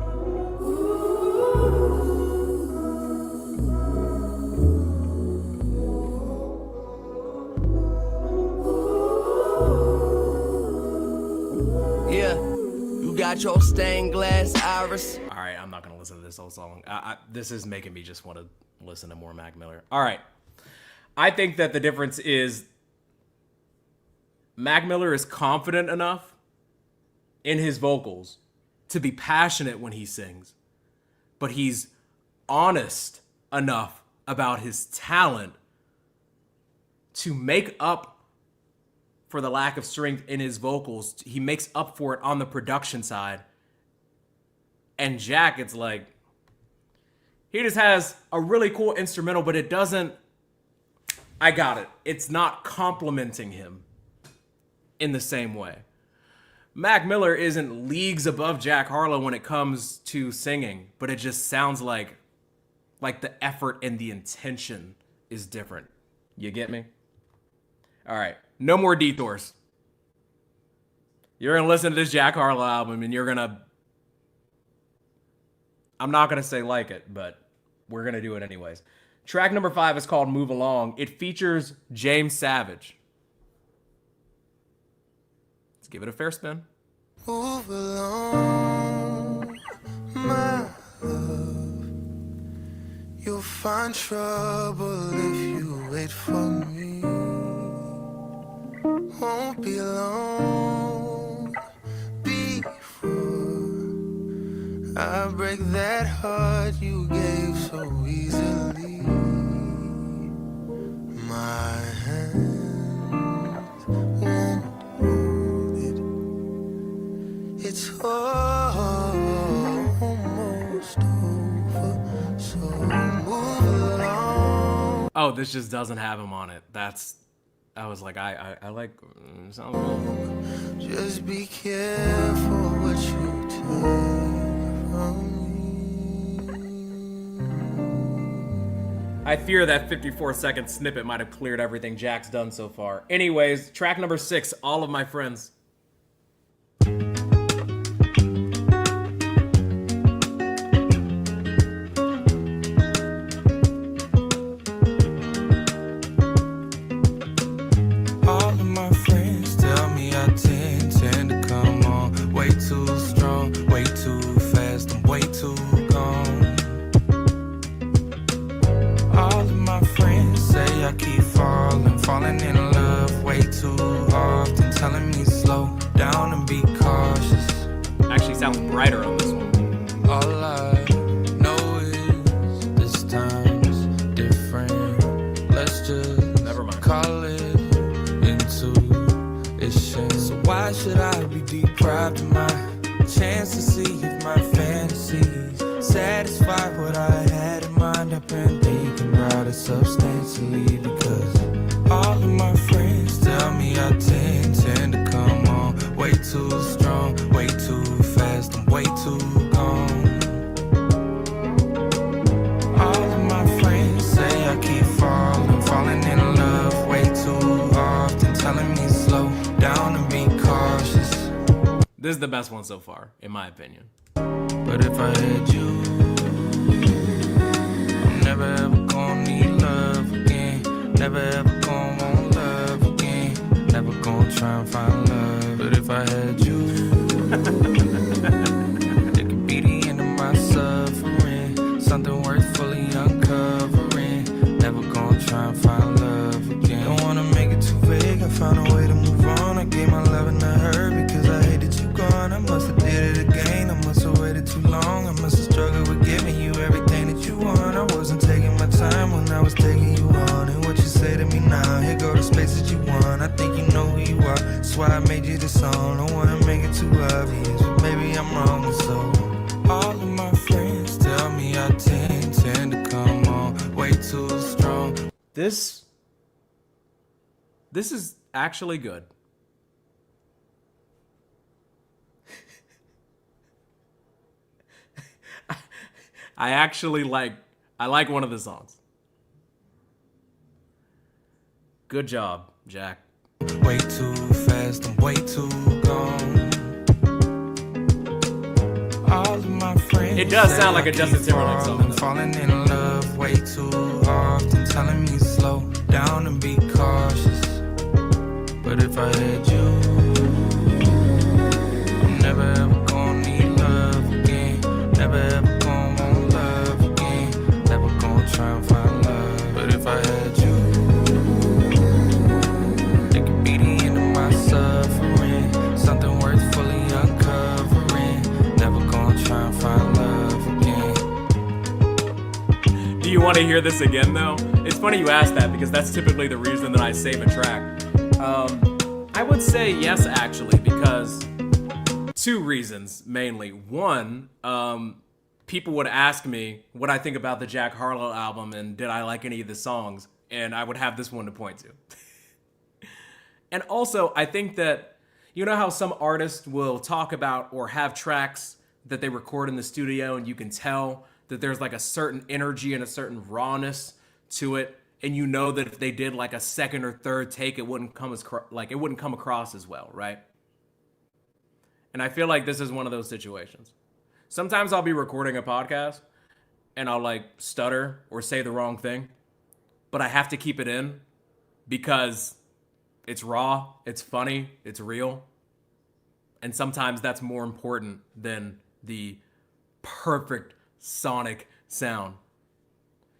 S7: Yeah, you got your stained glass iris.
S1: All right, I'm not going to listen to this whole song. This is making me just want to listen to more Mac Miller. All right. I think that the difference is Mac Miller is confident enough in his vocals to be passionate when he sings, but he's honest enough about his talent to make up for the lack of strength in his vocals. He makes up for it on the production side. And Jack, it's like, he just has a really cool instrumental, but it doesn't, I got it. It's not complimenting him in the same way. Mac Miller isn't leagues above Jack Harlow when it comes to singing, but it just sounds like the effort and the intention is different. You get me? All right, no more detours. You're gonna listen to this Jack Harlow album and you're gonna, I'm not gonna say like it, but we're gonna do it anyways. Track number 5 is called Move Along. It features James Savage. Let's give it a fair spin.
S6: Move along, my love. You'll find trouble if you wait for me. Won't be long before I break that heart you gave so easily. My hands won't hold it. It's almost over, so move along.
S1: Oh, this just doesn't have him on it. I was like, I like, sounds cool.
S6: Just be careful what you take from me.
S1: I fear that 54-second snippet might have cleared everything Jack's done so far. Anyways, track number 6, All of My Friends.
S6: All of my friends tell me I tend to come on way too strong, way too fast, I'm way too gone. All of my friends say I keep falling in love way too often, telling me slow down and be cautious.
S1: Actually sounds brighter on this one.
S6: All I know is this time's different. Let's just
S1: Never mind.
S6: call it Why should I be deprived of my chance to see if my fantasies satisfy what I had in mind? I've been thinking about it substantially because all of my friends tell me I tend to come on way too strong, way too fast, I'm way too gone. All of my friends say I keep falling in love way too often, telling me slow down and be cautious.
S1: This is the best one so far, in my opinion.
S6: But if I had you, I'm never ever gonna need love again. Never ever gonna want love again. Never gonna try and find love. But if I had you, it could be the end of my suffering. Something worth fully uncovering. Never gonna try and find love again. Don't wanna make it too vague. I found a way to move on. I gave my loving to her because I hated you gone. I must have did it again. I must have waited too long. I must have struggled with giving you everything that you want. I wasn't taking my time when I was taking you on. And what you say to me now, here go the spaces you want. I think you know who you are. That's why I made you this song. Don't wanna make it too obvious, but maybe I'm wrong. And so all of my friends tell me I tend to come on way too strong.
S1: This is actually good. I like one of the songs. Good job, Jack.
S6: Way too fast, I'm way too gone. All of my friends.
S1: It does sound like a Justin Timberlake song,
S6: I'm
S1: though.
S6: falling in love way too often, telling me slow down and be cautious. But if I had you, I'm never ever gonna need love again. Never ever gonna want love again. Never gonna try and find love. But if I had you, it could be the end of my suffering. Something worth fully uncovering. Never gonna try and find love again.
S1: Do you want to hear this again, though? It's funny you ask that because that's typically the reason that I save a track. I would say yes, actually, because two reasons mainly. One, people would ask me what I think about the Jack Harlow album and did I like any of the songs, and I would have this one to point to. And also, I think that, you know how some artists will talk about or have tracks that they record in the studio and you can tell that there's like a certain energy and a certain rawness to it, and you know that if they did like a second or third take, it wouldn't come across as well, right? And I feel like this is one of those situations. Sometimes I'll be recording a podcast and I'll like stutter or say the wrong thing, but I have to keep it in because it's raw, it's funny, it's real. And sometimes that's more important than the perfect sonic sound.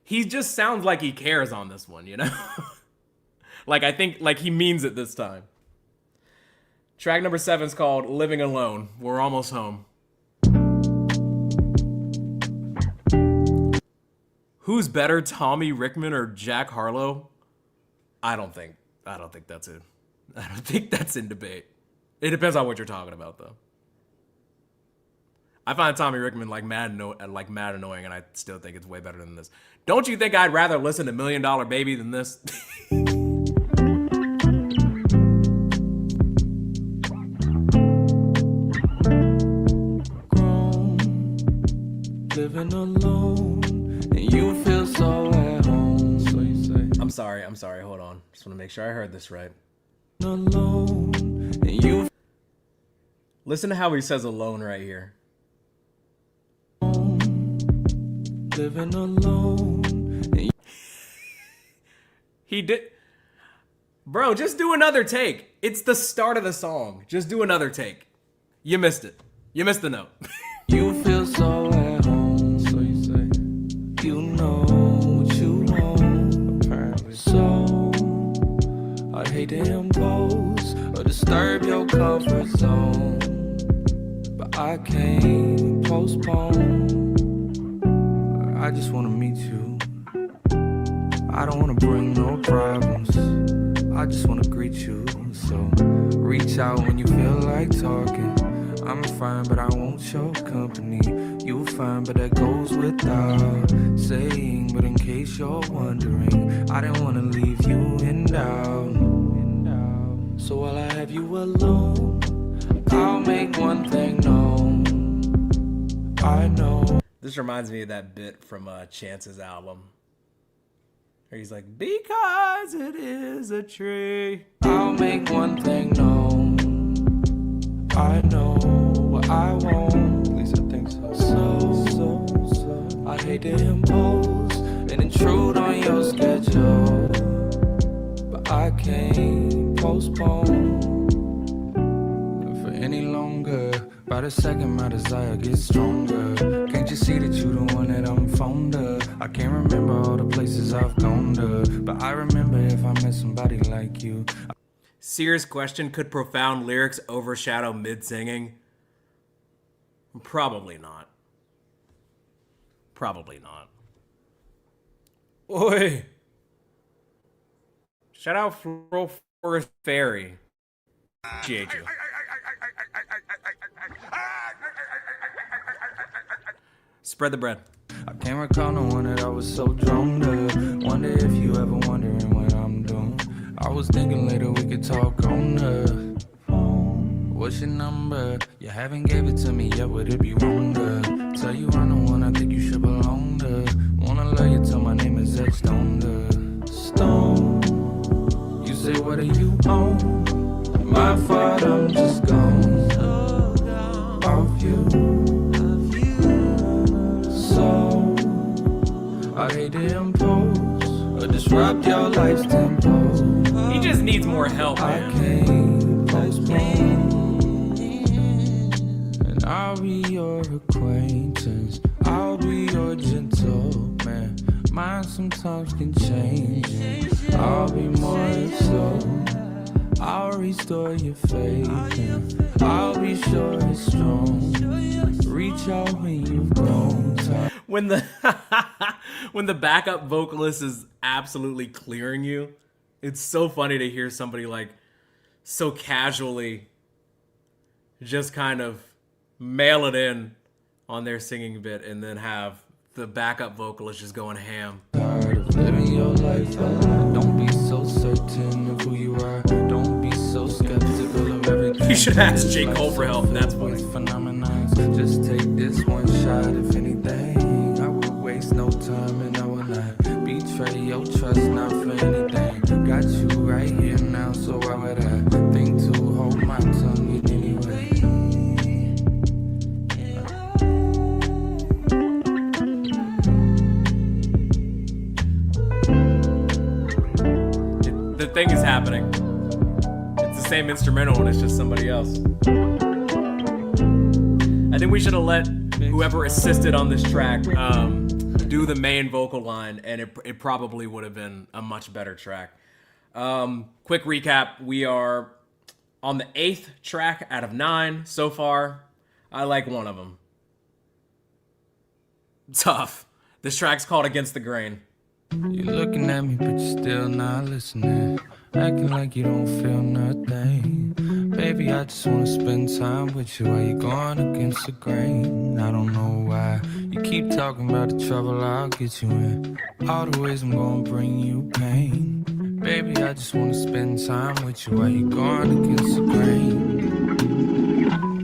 S1: He just sounds like he cares on this one, you know? Like, I think, like, he means it this time. Track number 7 is called Living Alone. We're almost home. Who's better, Tommy Rickman or Jack Harlow? I don't think that's it. I don't think that's in debate. It depends on what you're talking about, though. I find Tommy Rickman mad annoying, and I still think it's way better than this. Don't you think I'd rather listen to $1 Million Baby than this?
S6: Grown, living alone, and you feel so at home. So you say,
S1: I'm sorry. Hold on. Just want to make sure I heard this right.
S6: alone, and you
S1: Listen to how he says alone right here.
S6: living alone.
S1: He did. Bro, just do another take. It's the start of the song. Just do another take. You missed it. You missed the note.
S6: You feel so at home. So you say, you know what you want. Apparently. So I hate to impose or disturb your comfort zone, but I can't postpone. I just wanna meet you. I don't wanna bring no problems. I just wanna greet you. So reach shout when you feel like talking. I'm fine, but I won't show company. You fine, but that goes without saying. But in case you're wondering, I didn't wanna leave you in doubt. So while I have you alone, I'll make one thing known. I know.
S1: This reminds me of that bit from Chance's album. Where he's like, because it is a tree.
S6: I'll make one thing known. I know what I want. At least I think so. So, I hate to impose and intrude on your schedule, but I can't postpone for any longer. By the second, my desire gets stronger. Can't you see that you the one that I'm fond of? I can't remember all the places I've gone to, but I remember if I met somebody like you.
S1: Serious question, could profound lyrics overshadow mid-singing? Probably not. Probably not. Oi! Shout out Forest Fairy. Appreciate you. Spread the bread.
S6: I can't recall no one that I was so drawn to. Wonder if you ever wondering what I'm doing. I was thinking later we could talk on the phone. What's your number? You haven't gave it to me yet, would it be wrong to tell you I'm the one I think you should belong to? Wanna love you till my name is etched on the stone. You say what are you on? My fault, I'm just gone off you. So I hate to impose or disrupt your life's tempo.
S1: He just needs more help,
S6: I
S1: man.
S6: can't postpone. And I'll be your acquaintance. I'll be your gentleman. Mine sometimes can change. I'll be more so. I'll restore your faith. And I'll be sure it's strong. Reach out when you've grown tired.
S1: When the when the backup vocalist is absolutely clearing you, it's so funny to hear somebody like so casually just kind of mail it in on their singing bit and then have the backup vocalist just going ham.
S6: Tired of living your life alone. Don't be so certain of who you are. Don't be so skeptical of everything.
S1: You should ask J. Cole for help. That's funny.
S6: Phenomena. Just take this one shot. If anything, I would waste no time and I will not betray your trust. Not for anything. Got you right here now, so why would I think to hold my tongue in any way?
S1: The thing is happening. It's the same instrumental and it's just somebody else. I think we should have let whoever assisted on this track do the main vocal line, and it probably would have been a much better track. Quick recap. We are on the 8th track out of 9 so far. I like one of them. Tough. This track's called Against the Grain.
S6: You're looking at me, but you're still not listening. Acting like you don't feel nothing. Baby, I just wanna spend time with you while you're going against the grain. I don't know why you keep talking about the trouble I'll get you in. All the ways I'm gonna bring you pain. Baby, I just wanna spend time with you while you're going against the grain.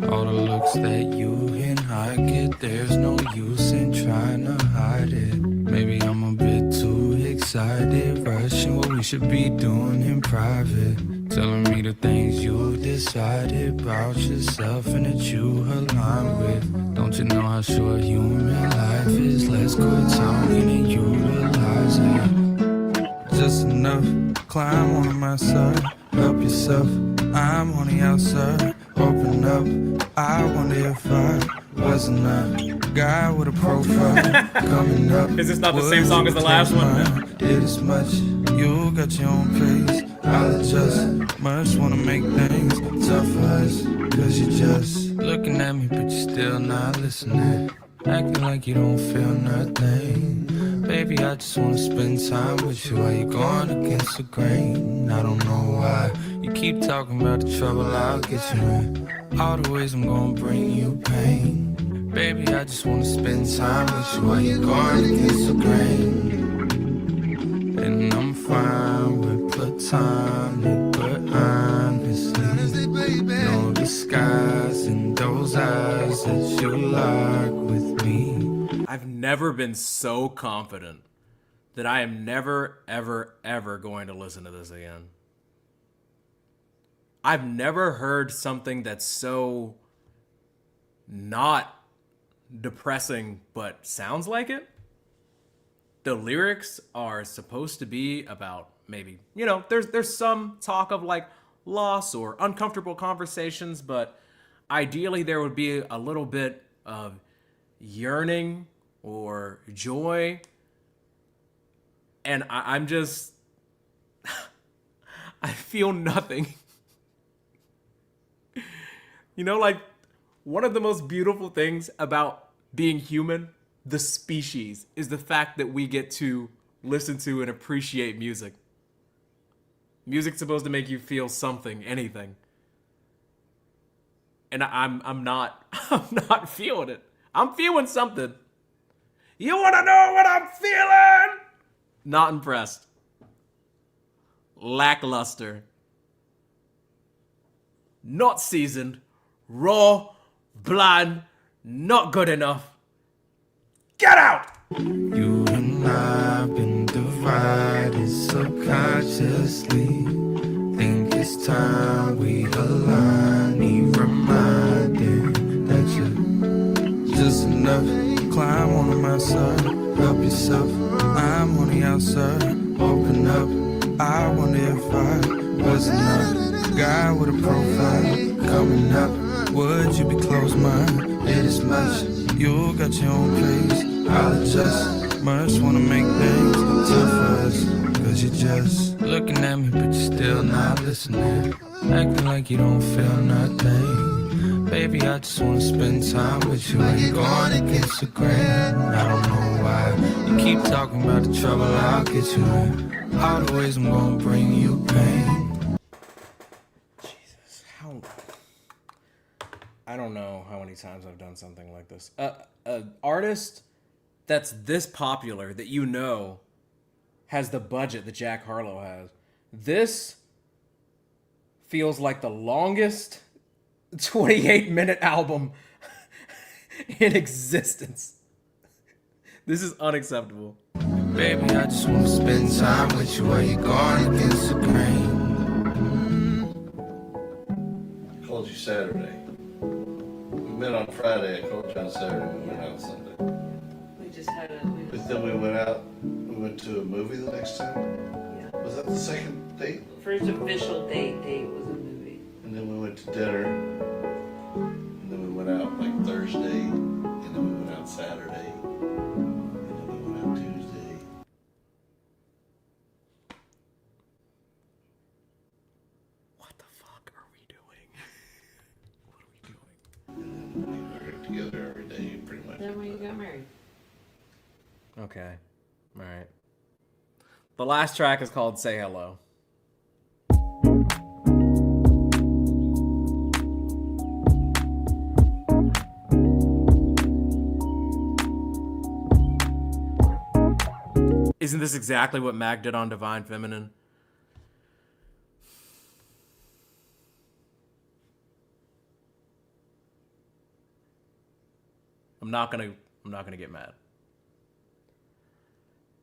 S6: All the looks that you and I get, there's no use in trying to hide it. Maybe I'm a bit too excited, rushing what we should be doing in private. Telling me the things you decided about yourself and that you align with. Don't you know how short human life is? Let's quit talking and utilize it. Just enough, climb on my side, help yourself. I'm on the outside, open up. I wonder if I wasn't a guy with a profile coming up.
S1: Is this not the same song as the last one?
S6: Did as much, you got your own pace. I'll adjust, must wanna make things tough for us. Cause you're just looking at me, but you're still not listening. Acting like you don't feel nothing. Baby, I just wanna spend time with you while you're going against the grain. I don't know why you keep talking about the trouble I'll get you in. All the ways I'm gonna bring you pain. Baby, I just wanna spend time with you while you're going against the grain. And I'm fine with platonic, but honestly, no disguise in those eyes that you lock with me.
S1: I've never been so confident that I am never, ever, ever going to listen to this again. I've never heard something that's so not depressing but sounds like it. The lyrics are supposed to be about maybe, you know, there's some talk of like loss or uncomfortable conversations, but ideally there would be a little bit of yearning or joy. And I'm just, I feel nothing. You know, like one of the most beautiful things about being human, the species, is the fact that we get to listen to and appreciate music. Music's supposed to make you feel something, anything. And I'm not feeling it. I'm feeling something. You want to know what I'm feeling? Not impressed. Lackluster. Not seasoned. Raw. Bland. Not good enough. Get out!
S6: You and I've been divided subconsciously. Think it's time we align. Need reminded that you're just enough. Climb on my side, help yourself. I'm on the outside, open up. I wonder if I was enough. Guy with a profile coming up. Would you be close-minded as much? You got your own place, I'll adjust. Must wanna make things tough for us. Cause you're just looking at me, but you're still not listening. Acting like you don't feel nothing. Baby, I just wanna spend time with you when you're going against the grain. I don't know why you keep talking about the trouble I'll get you in. All the ways I'm gonna bring you pain.
S1: Jesus, how... I don't know how many times I've done something like this. An artist that's this popular that you know has the budget that Jack Harlow has. This feels like the longest 28-minute album in existence. This is unacceptable.
S6: Baby, I just wanna spend time with you while you're going against the grain.
S9: I called you Saturday. We met on Friday. I called you on Saturday. We went out Sunday.
S10: We just had a.
S9: But then we went out. We went to a movie the next time.
S10: Yeah.
S9: Was that the second date?
S10: First official date was a movie.
S9: And then we went to dinner. And then we went out like Thursday. And then we went out Saturday. And then we went out Tuesday.
S1: What the fuck are we doing? What are we doing?
S9: And then we were together every day, pretty much.
S10: Then when you got married.
S1: Okay. All right. The last track is called Say Hello. Isn't this exactly what Mac did on Divine Feminine? I'm not gonna get mad.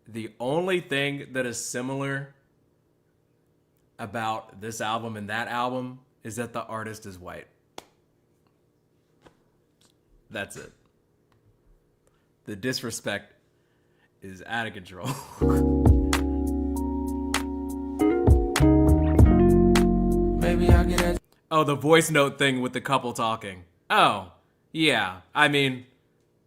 S1: The only thing that is similar about this album and that album is that the artist is white. That's it. The disrespect is out of control.
S6: Maybe I get that.
S1: Oh, the voice note thing with the couple talking. Oh, yeah. I mean,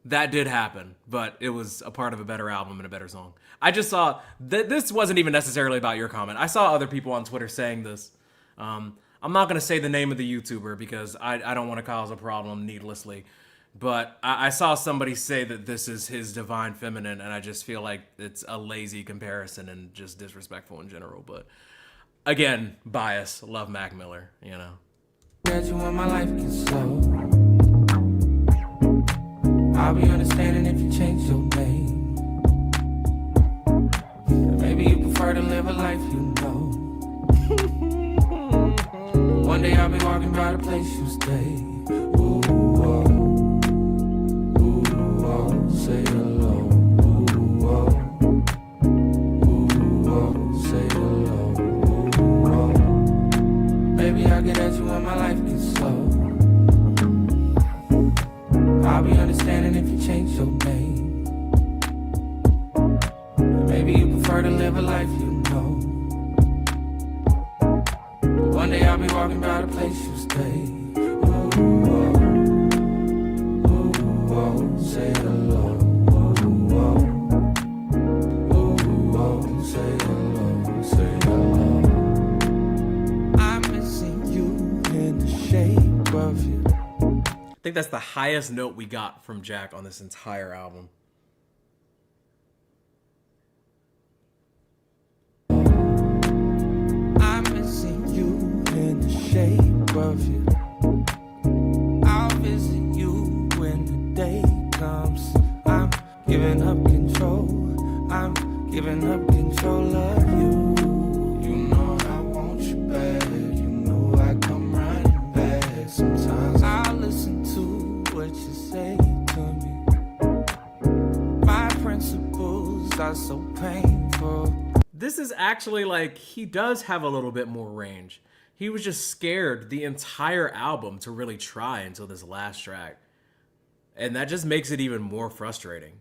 S1: that did happen, but it was a part of a better album and a better song. I just saw that this wasn't even necessarily about your comment. I saw other people on Twitter saying this. I'm not going to say the name of the YouTuber because I don't want to cause a problem needlessly. But I saw somebody say that this is his divine feminine, and I just feel like it's a lazy comparison and just disrespectful in general. But again, bias. Love Mac Miller, you know.
S6: Got you when my life gets slow. I'll be understanding if you change your name. Maybe you prefer to live a life you know. One day I'll be walking by the place you stay. Ooh, oh. Ooh, oh. Say hello. Ooh, oh. Ooh, oh. Say hello. Ooh, oh. Maybe I'll get at you when my life gets slow. I'll be understanding if you change your name. Maybe you prefer to live a life you know. But one day I'll be walking by the place you stay. Ooh, oh. Ooh, oh. Say hello. Ooh, oh. Ooh, oh. Say hello. Say hello. I'm missing you in the shape of you.
S1: I think that's the highest note we got from Jack on this entire album.
S6: I'm missing you in the shape of you. I'll visit you when the day comes. I'm giving up control. I'm giving up control of you. You know I want you back. You know I come running back. Sometimes I'll listen to what you say to me. My principles are so painful.
S1: This is actually like, he does have a little bit more range. He was just scared the entire album to really try until this last track. And that just makes it even more frustrating.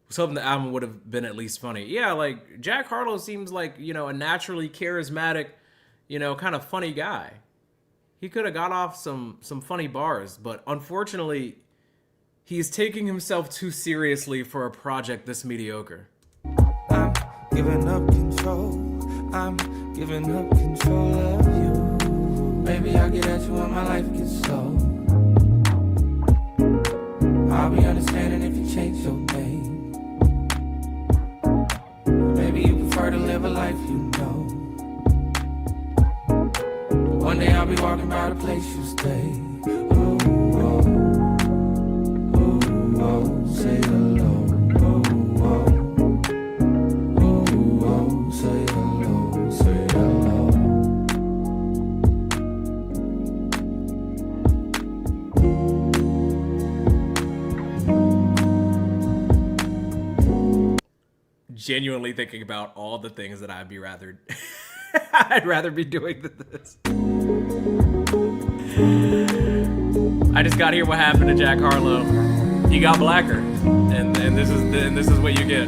S1: I was hoping the album would have been at least funny. Yeah, like, Jack Harlow seems like, you know, a naturally charismatic, you know, kind of funny guy. He could have got off some funny bars, but unfortunately, he's taking himself too seriously for a project this mediocre.
S6: I'm giving up control. I'm giving up control of you. Maybe I'll get at you when my life gets slow. I'll be understanding if you change your name. Maybe you prefer to live a life you know. One day I'll be walking by the place you stay. Ooh, oh. Ooh, oh. Say hello. Ooh, oh. Ooh, oh. Say hello. Say hello.
S1: Genuinely thinking about all the things that I'd rather be doing than this. I just got to hear what happened to Jack Harlow. He got blacker, and this is what you get.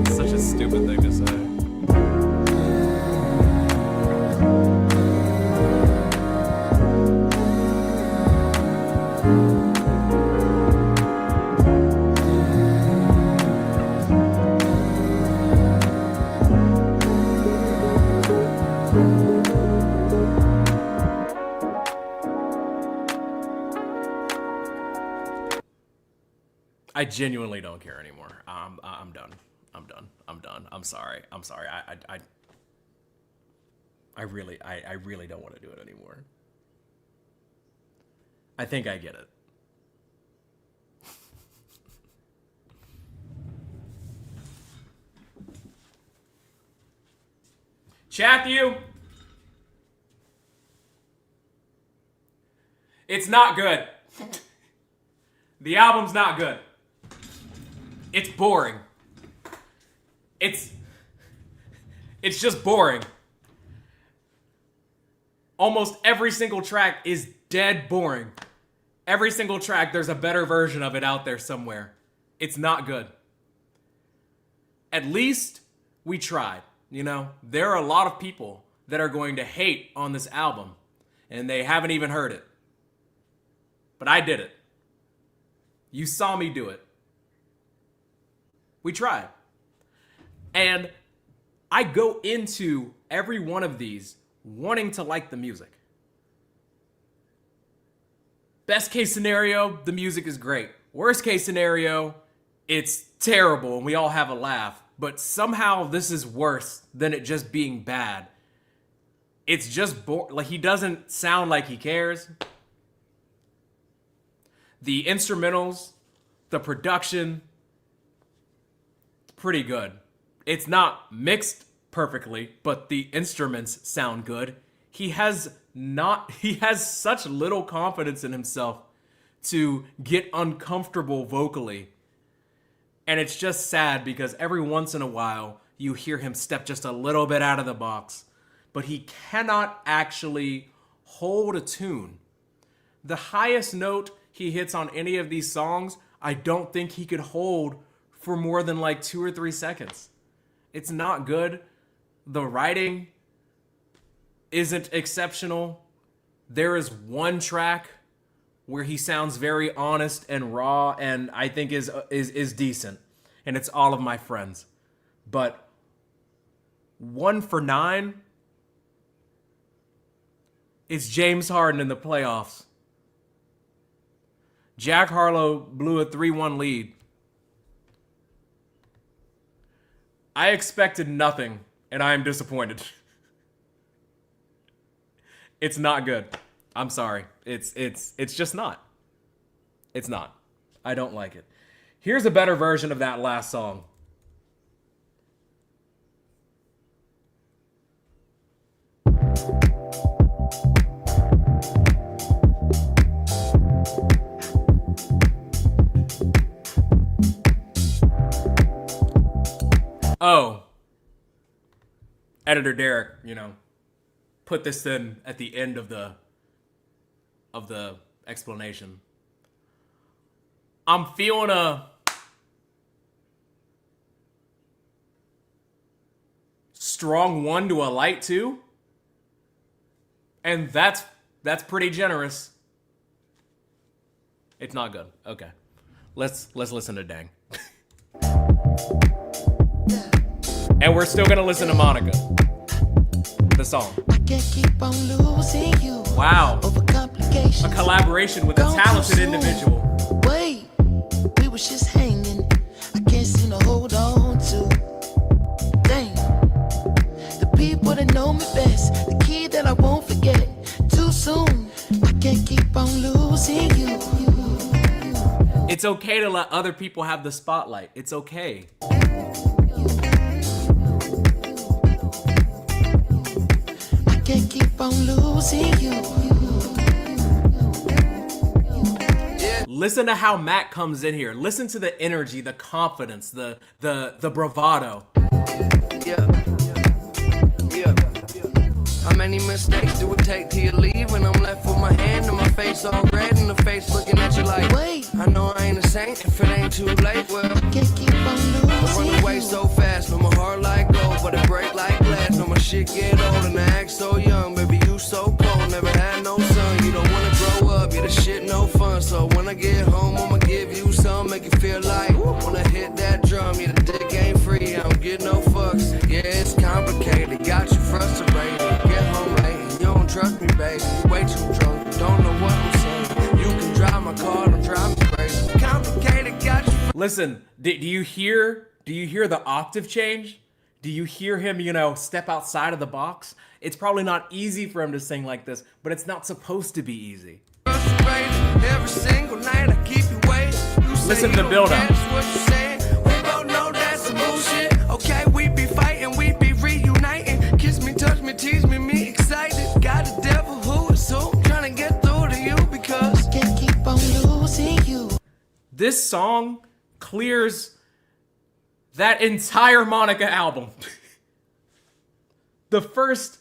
S1: Such a stupid thing to say. I genuinely don't care anymore. I'm done. I'm done. I'm sorry. I really don't want to do it anymore. I think I get it. Chatthew! It's not good. The album's not good. It's boring. It's just boring. Almost every single track is dead boring. Every single track, there's a better version of it out there somewhere. It's not good. At least we tried, you know? There are a lot of people that are going to hate on this album, and they haven't even heard it. But I did it. You saw me do it. We tried. And I go into every one of these wanting to like the music. Best case scenario, the music is great. Worst case scenario, it's terrible and we all have a laugh. But somehow this is worse than it just being bad. It's just like he doesn't sound like he cares. The instrumentals, the production, pretty good. It's not mixed perfectly, but the instruments sound good. He has such little confidence in himself to get uncomfortable vocally. And it's just sad because every once in a while you hear him step just a little bit out of the box, but he cannot actually hold a tune. The highest note he hits on any of these songs, I don't think he could hold for more than like 2 or 3 seconds. It's not good. The writing isn't exceptional. There is one track where he sounds very honest and raw and I think is decent. And it's All of My Friends. But 1 for 9 is James Harden in the playoffs. Jack Harlow blew a 3-1 lead. I expected nothing, and I am disappointed. It's not good. I'm sorry. It's just not. It's not. I don't like it. Here's a better version of that last song. Oh, editor Derek, put this in at the end of the explanation. I'm feeling a strong 1 to a light 2, and that's pretty generous. It's not good. Okay, let's listen to Dang. And we're still gonna listen to Monica. The song. Wow. A collaboration with a talented individual.
S11: Wait, we was just hanging. I can't seem to hold on to. Dang. The people that know me best. The key that I won't forget. Too soon. I can't keep on losing you.
S1: It's okay to let other people have the spotlight. It's okay.
S11: Can't keep on losing you.
S1: Listen to how Matt comes in here. Listen to the energy, the confidence, the bravado.
S7: Yeah. How many mistakes do it take till you leave? When I'm left with my hand and my face all red and the face looking at you like,
S11: wait,
S7: I know I ain't a saint if it ain't too late. Well,
S11: can't keep on losing.
S7: I run away so fast, no my heart like gold, but it break like glass. No my shit get old and I act so young. Baby, you so cold, never had no son. You don't wanna grow up, yeah, the shit no fun. So when I get home, I'ma give you some, make you feel like wanna hit that drum. Yeah, the dick ain't free, I don't get no fucks. Yeah, it's complicated, got you frustrated. Get home late and you don't trust me, baby. Way too drunk, you don't know what I'm saying. You can drive my car, don't drive me crazy. Complicated, got you.
S1: Listen, do you hear the octave change? Do you hear him, step outside of the box? It's probably not easy for him to sing like this, but it's not supposed to be easy.
S7: Every single night I keep you waiting.
S1: Listen to the build-up.
S7: We both know that's some bullshit. Okay, we be fighting, we be reuniting. Kiss me, touch me, tease me, me excited. Got a devil who is who, trying to get through to you because
S11: can't keep on losing you.
S1: This song clears that entire Monica album. The first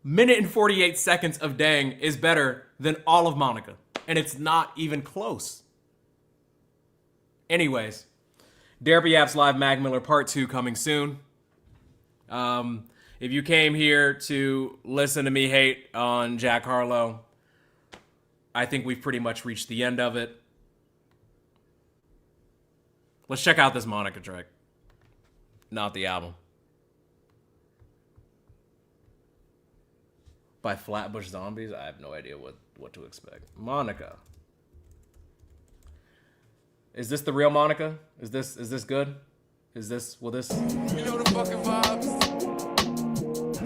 S1: minute and 48 seconds of Dang is better than all of Monica. And it's not even close. Anyways, Derby Apps Live Mac Miller Part 2 coming soon. If you came here to listen to me hate on Jack Harlow, I think we've pretty much reached the end of it. Let's check out this Monica track. Not the album. by Flatbush Zombies. I have no idea what to expect. Monica. Is this the real Monica? Is this good? Will this
S6: You know the fucking vibes.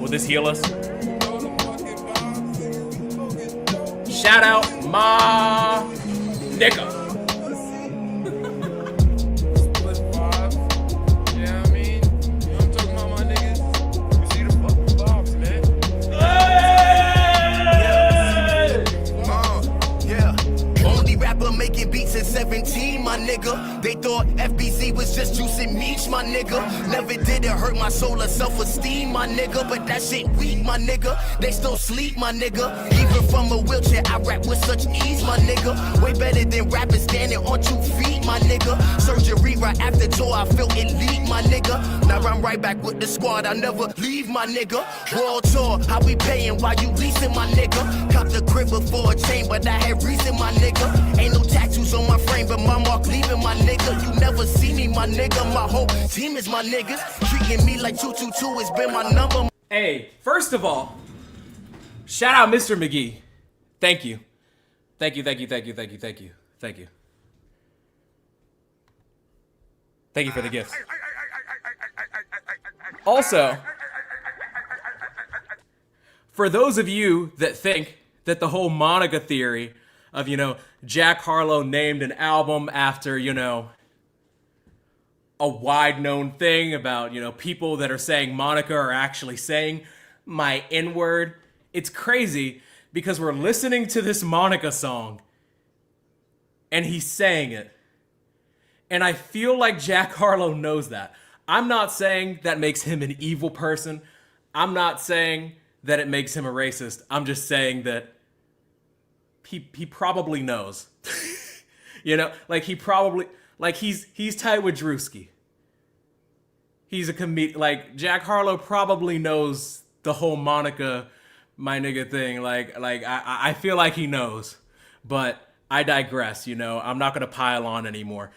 S1: will this heal us?
S6: You know the fucking vibes.
S1: Shout out my nigga.
S6: Split vibes. Yeah, I mean, you know I'm talking about, my niggas. You see the fucking vibes, man.
S11: Yeah. Only rapper making beats at 17, my nigga. They thought FBC was just juicing meat, my nigga. Never did it hurt my soul or self-esteem, my nigga. But that shit weak, my nigga. They still sleep, my nigga. Even from a wheelchair, I rap with such ease, my nigga. Way better than rapping standing on 2 feet, my nigga. Surgery right after tour, I feel elite, my nigga. Now I'm right back with the squad, I never leave, my nigga. World tour, how we paying while you leasing, my nigga. Cop the crib before a chain, but I had reason, my nigga. Ain't no tattoos on my frame, but my mark leaving, my nigga. You never see me, my nigga. My whole team is my niggas. Treating me like 222 has been my number.
S1: Hey, first of all, shout out Mr. McGee. Thank you. Thank you. Thank you for the gift. Also, for those of you that think that the whole Monica theory of, Jack Harlow named an album after, a wide known thing about, people that are saying Monica are actually saying my N-word. It's crazy because we're listening to this Monica song and he's saying it. And I feel like Jack Harlow knows that. I'm not saying that makes him an evil person. I'm not saying that it makes him a racist. I'm just saying that he probably knows. Like he probably, like he's tight with Drewski. He's a comedian. Like Jack Harlow probably knows the whole Monica, my nigga thing. Like I feel like he knows, but I digress. I'm not gonna pile on anymore.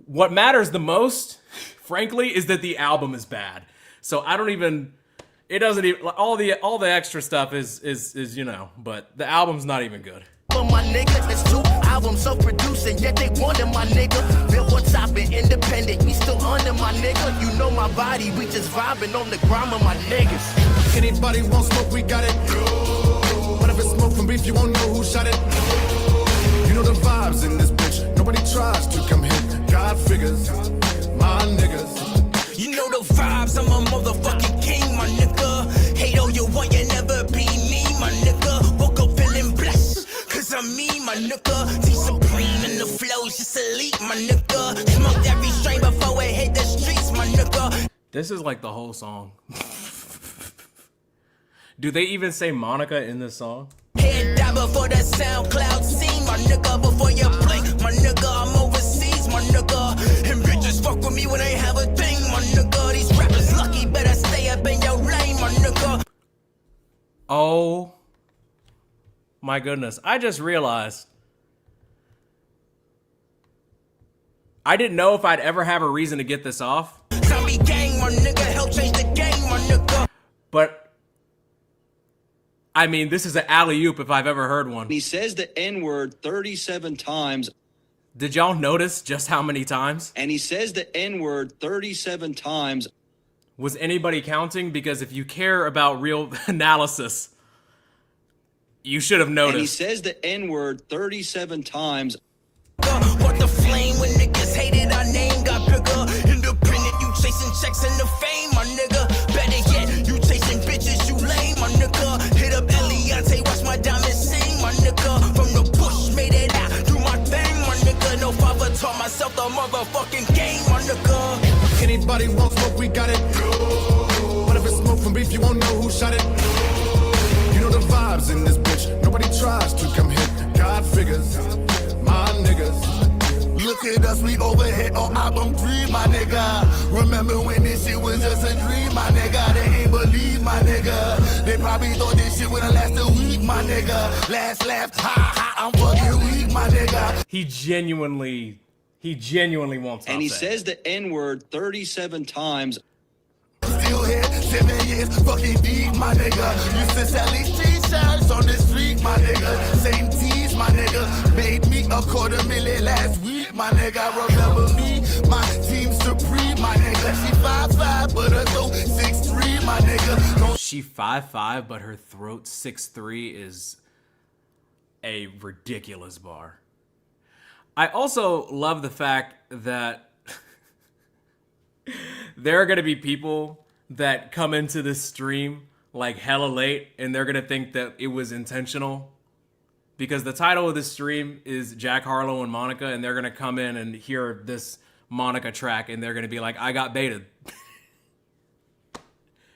S1: What matters the most, frankly, is that the album is bad. So I don't even. It doesn't even. All the extra stuff is but the album's not even good.
S11: My nigga, that's 2 albums self-producing, yet they wanted my nigga. Built on top and independent, we still under my nigga. You know my body, we just vibing on the ground of my niggas.
S6: Anybody want smoke, we got it. Whatever smoke from beef, you won't know who shot it. You know the vibes in this bitch. Nobody tries to come hit. God figures, my niggas.
S11: You know the vibes, I'm a motherfucking king, my nigga. Hate all you want, you never be me, my nigga. Woke up feeling blessed, cause I'm me, my nigga. T Supreme in the flows, just elite, my nigga. Smoked every strain before it hit the streets, my nigga.
S1: This is like the whole song. Do they even say Monica in this song?
S11: Head down before the SoundCloud scene, my nigga. Before you blink, my nigga, I'm overseas, my nigga. And bitches fuck with me when they have a thing, my nigga. These rappers lucky, better stay up in your lane, my nigga.
S1: Oh my goodness. I just realized I didn't know if I'd ever have a reason to get this off.
S11: Zombie gang, my nigga, help change the game, my nigga.
S1: But I mean, this is an alley-oop if I've ever heard one.
S12: He says the N-word 37 times.
S1: Did y'all notice just how many times?
S12: And he says the N-word 37 times.
S1: Was anybody counting? Because if you care about real analysis, you should have noticed.
S12: And he says the N-word 37 times.
S11: What the flame when niggas hated our name got bigger. Independent, you chasing checks and the fame, my nigga. Better yet, you chasing bitches, you lame, my nigga. Hit up Eliante, watch my diamonds sing, my nigga. From the bush, made it out, do my thing, my nigga. No father taught myself the motherfucking game, my nigga.
S6: Anybody want smoke, we got it. Whatever smoke from beef, you won't know who shot it. You know the vibes in this bitch. Nobody tries to come hit. God figures, my niggas.
S11: Look at us, we overhead on album 3, my nigga. Remember when this shit was just a dream, my nigga? They ain't believe, my nigga. They probably thought this shit would've lasted a week, my nigga. Last laugh, ha ha, I'm fucking weak, my nigga.
S1: He genuinely wants
S12: And he
S1: offset.
S12: says the N-word 37 times.
S11: Still here, 7 years, fucking deep, my nigga. Used to sell these t-shirts on the street, my nigga. Same tees, my nigga. Made me $250,000 last week, my nigga. Remember me, my team supreme, my nigga. She 5'5", but her throat 6'3", my nigga. Don't
S1: She 5'5", but her throat 6'3" is a ridiculous bar. I also love the fact that there are going to be people that come into this stream like hella late and they're going to think that it was intentional because the title of this stream is Jack Harlow and Monica, and they're going to come in and hear this Monica track and they're going to be like, I got baited.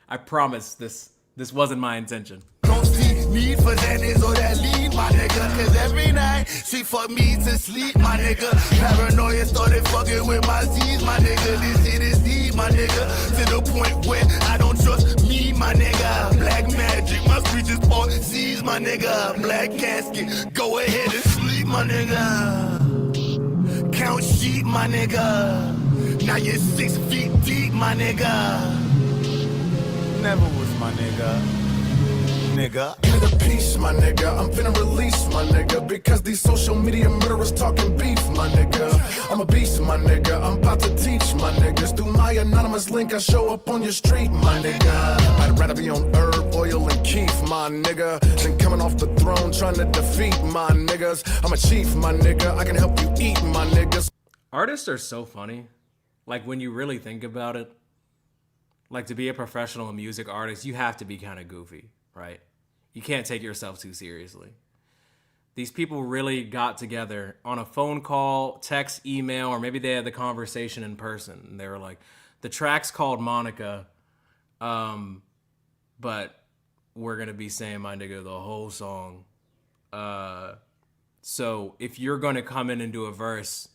S1: I promise this wasn't my intention.
S11: see need for Xanax or that lean, my nigga. Cause every night she fuck me to sleep, my nigga. Paranoia started fucking with my Z's, my nigga. This shit is deep, my nigga. To the point where I don't trust me, my nigga. Black magic, my speech is for C's, my nigga. Black casket, go ahead and sleep, my nigga. Count sheep, my nigga. Now you're 6 feet deep, my nigga. Never was my nigga. Nigga.
S6: Give me the peace, my nigga. I'm finna release, my nigga. Because these social media murderers talking beef, my nigga. I'm a beast, my nigga. I'm about to teach, my niggas. Through my anonymous link, I show up on your street, my nigga. I'd rather be on herb, oil, and keef, my nigga, than coming off the throne trying to defeat my niggas. I'm a chief, my nigga. I can help you eat, my niggas.
S1: Artists are so funny. Like, when you really think about it, like, to be a professional music artist, you have to be kind of goofy, right? You can't take yourself too seriously. These people really got together on a phone call, text, email, or maybe they had the conversation in person. And they were like, the track's called Monica, but we're going to be saying my nigga the whole song. So if you're going to come in and do a verse,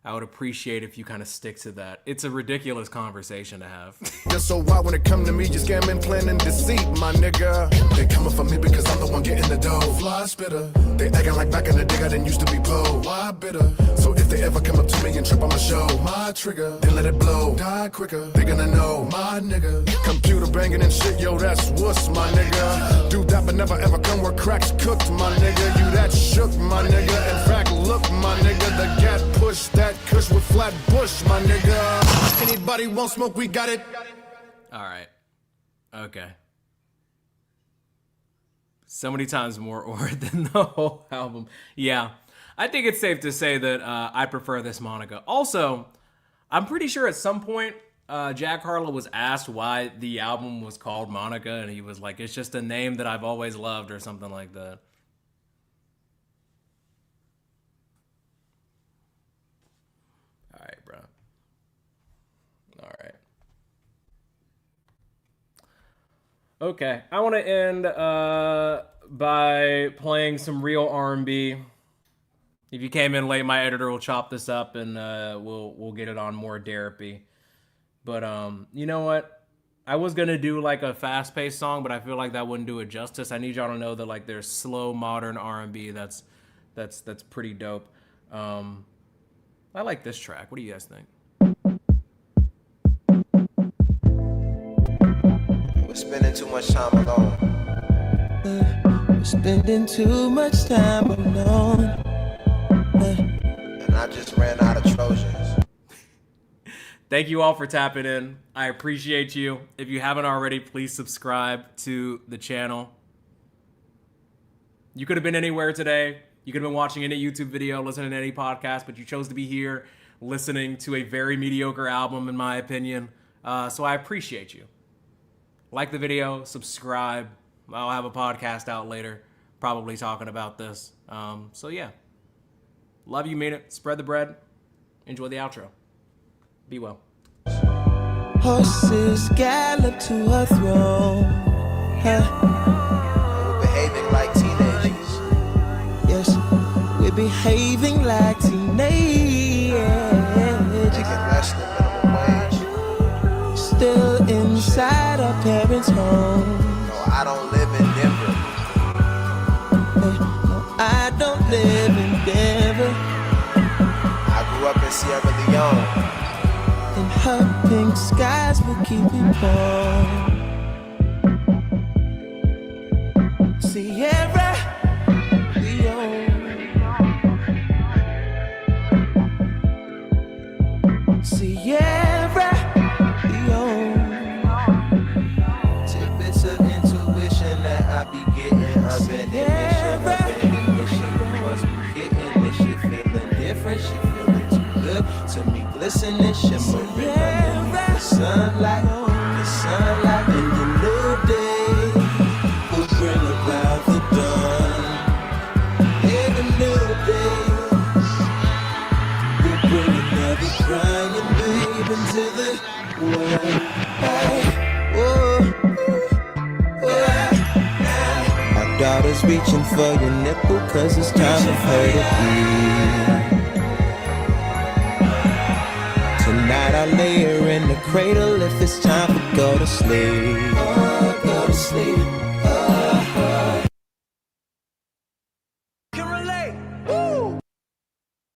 S1: I would appreciate if you kind of stick to that. It's a ridiculous conversation to have.
S6: Just so why when it come to me, you scamming, planning deceit, my nigga. They coming for me because I'm the one getting the dough. Fly spitter. They acting like back in the day I didn't used to be po. Why bitter? So if they ever come up to me and trip on my show, my trigger, then let it blow. Die quicker. They gonna know, my nigga. Computer banging and shit, yo, that's wuss, my nigga. Do that but never ever come where cracks cooked, my nigga. You that shook, my nigga. In fact, look, my nigga, the gat push that kush with flat bush, my nigga. Anybody want smoke, we got it.
S1: All right. Okay. So many times more or than the whole album. Yeah. I think it's safe to say that I prefer this Monica. Also, I'm pretty sure at some point Jack Harlow was asked why the album was called Monica, and he was like, it's just a name that I've always loved or something like that. All right, bro. All right. Okay, I want to end by playing some real R&B. If you came in late, my editor will chop this up and we'll get it on more therapy. But you know what? I was gonna do like a fast-paced song, but I feel like that wouldn't do it justice. I need y'all to know that like there's slow modern R&B that's pretty dope. I like this track. What do you guys think?
S13: We're spending too much time alone.
S7: We're spending too much time alone.
S13: And I just ran out of Trojans.
S1: Thank you all for tapping in. I appreciate you. If you haven't already, please subscribe to the channel. You could have been anywhere today. You could have been watching any YouTube video, listening to any podcast, but you chose to be here listening to a very mediocre album, in my opinion. So I appreciate you. Like the video, subscribe. I'll have a podcast out later, probably talking about this. So yeah. Love you, mean it. Spread the bread. Enjoy the outro. Be well.
S7: Horses gallop to her throne.
S13: We're behaving like teenagers.
S7: Yes, we're behaving like teenagers.
S13: Making less than minimum wage.
S7: Still inside our parents' home.
S13: No, I don't live in Denver.
S7: No, I don't live in Denver.
S13: I grew up in Sierra Leone.
S7: And her pink skies will keep it warm.
S6: Listen, it's shimmering under the sunlight, and the new day will bring about the dawn. And the new day will bring another crying babe into the world. Our daughter's reaching for your nipple 'cause it's time for her to eat. Tonight I lay her in the cradle if it's time for go to sleep.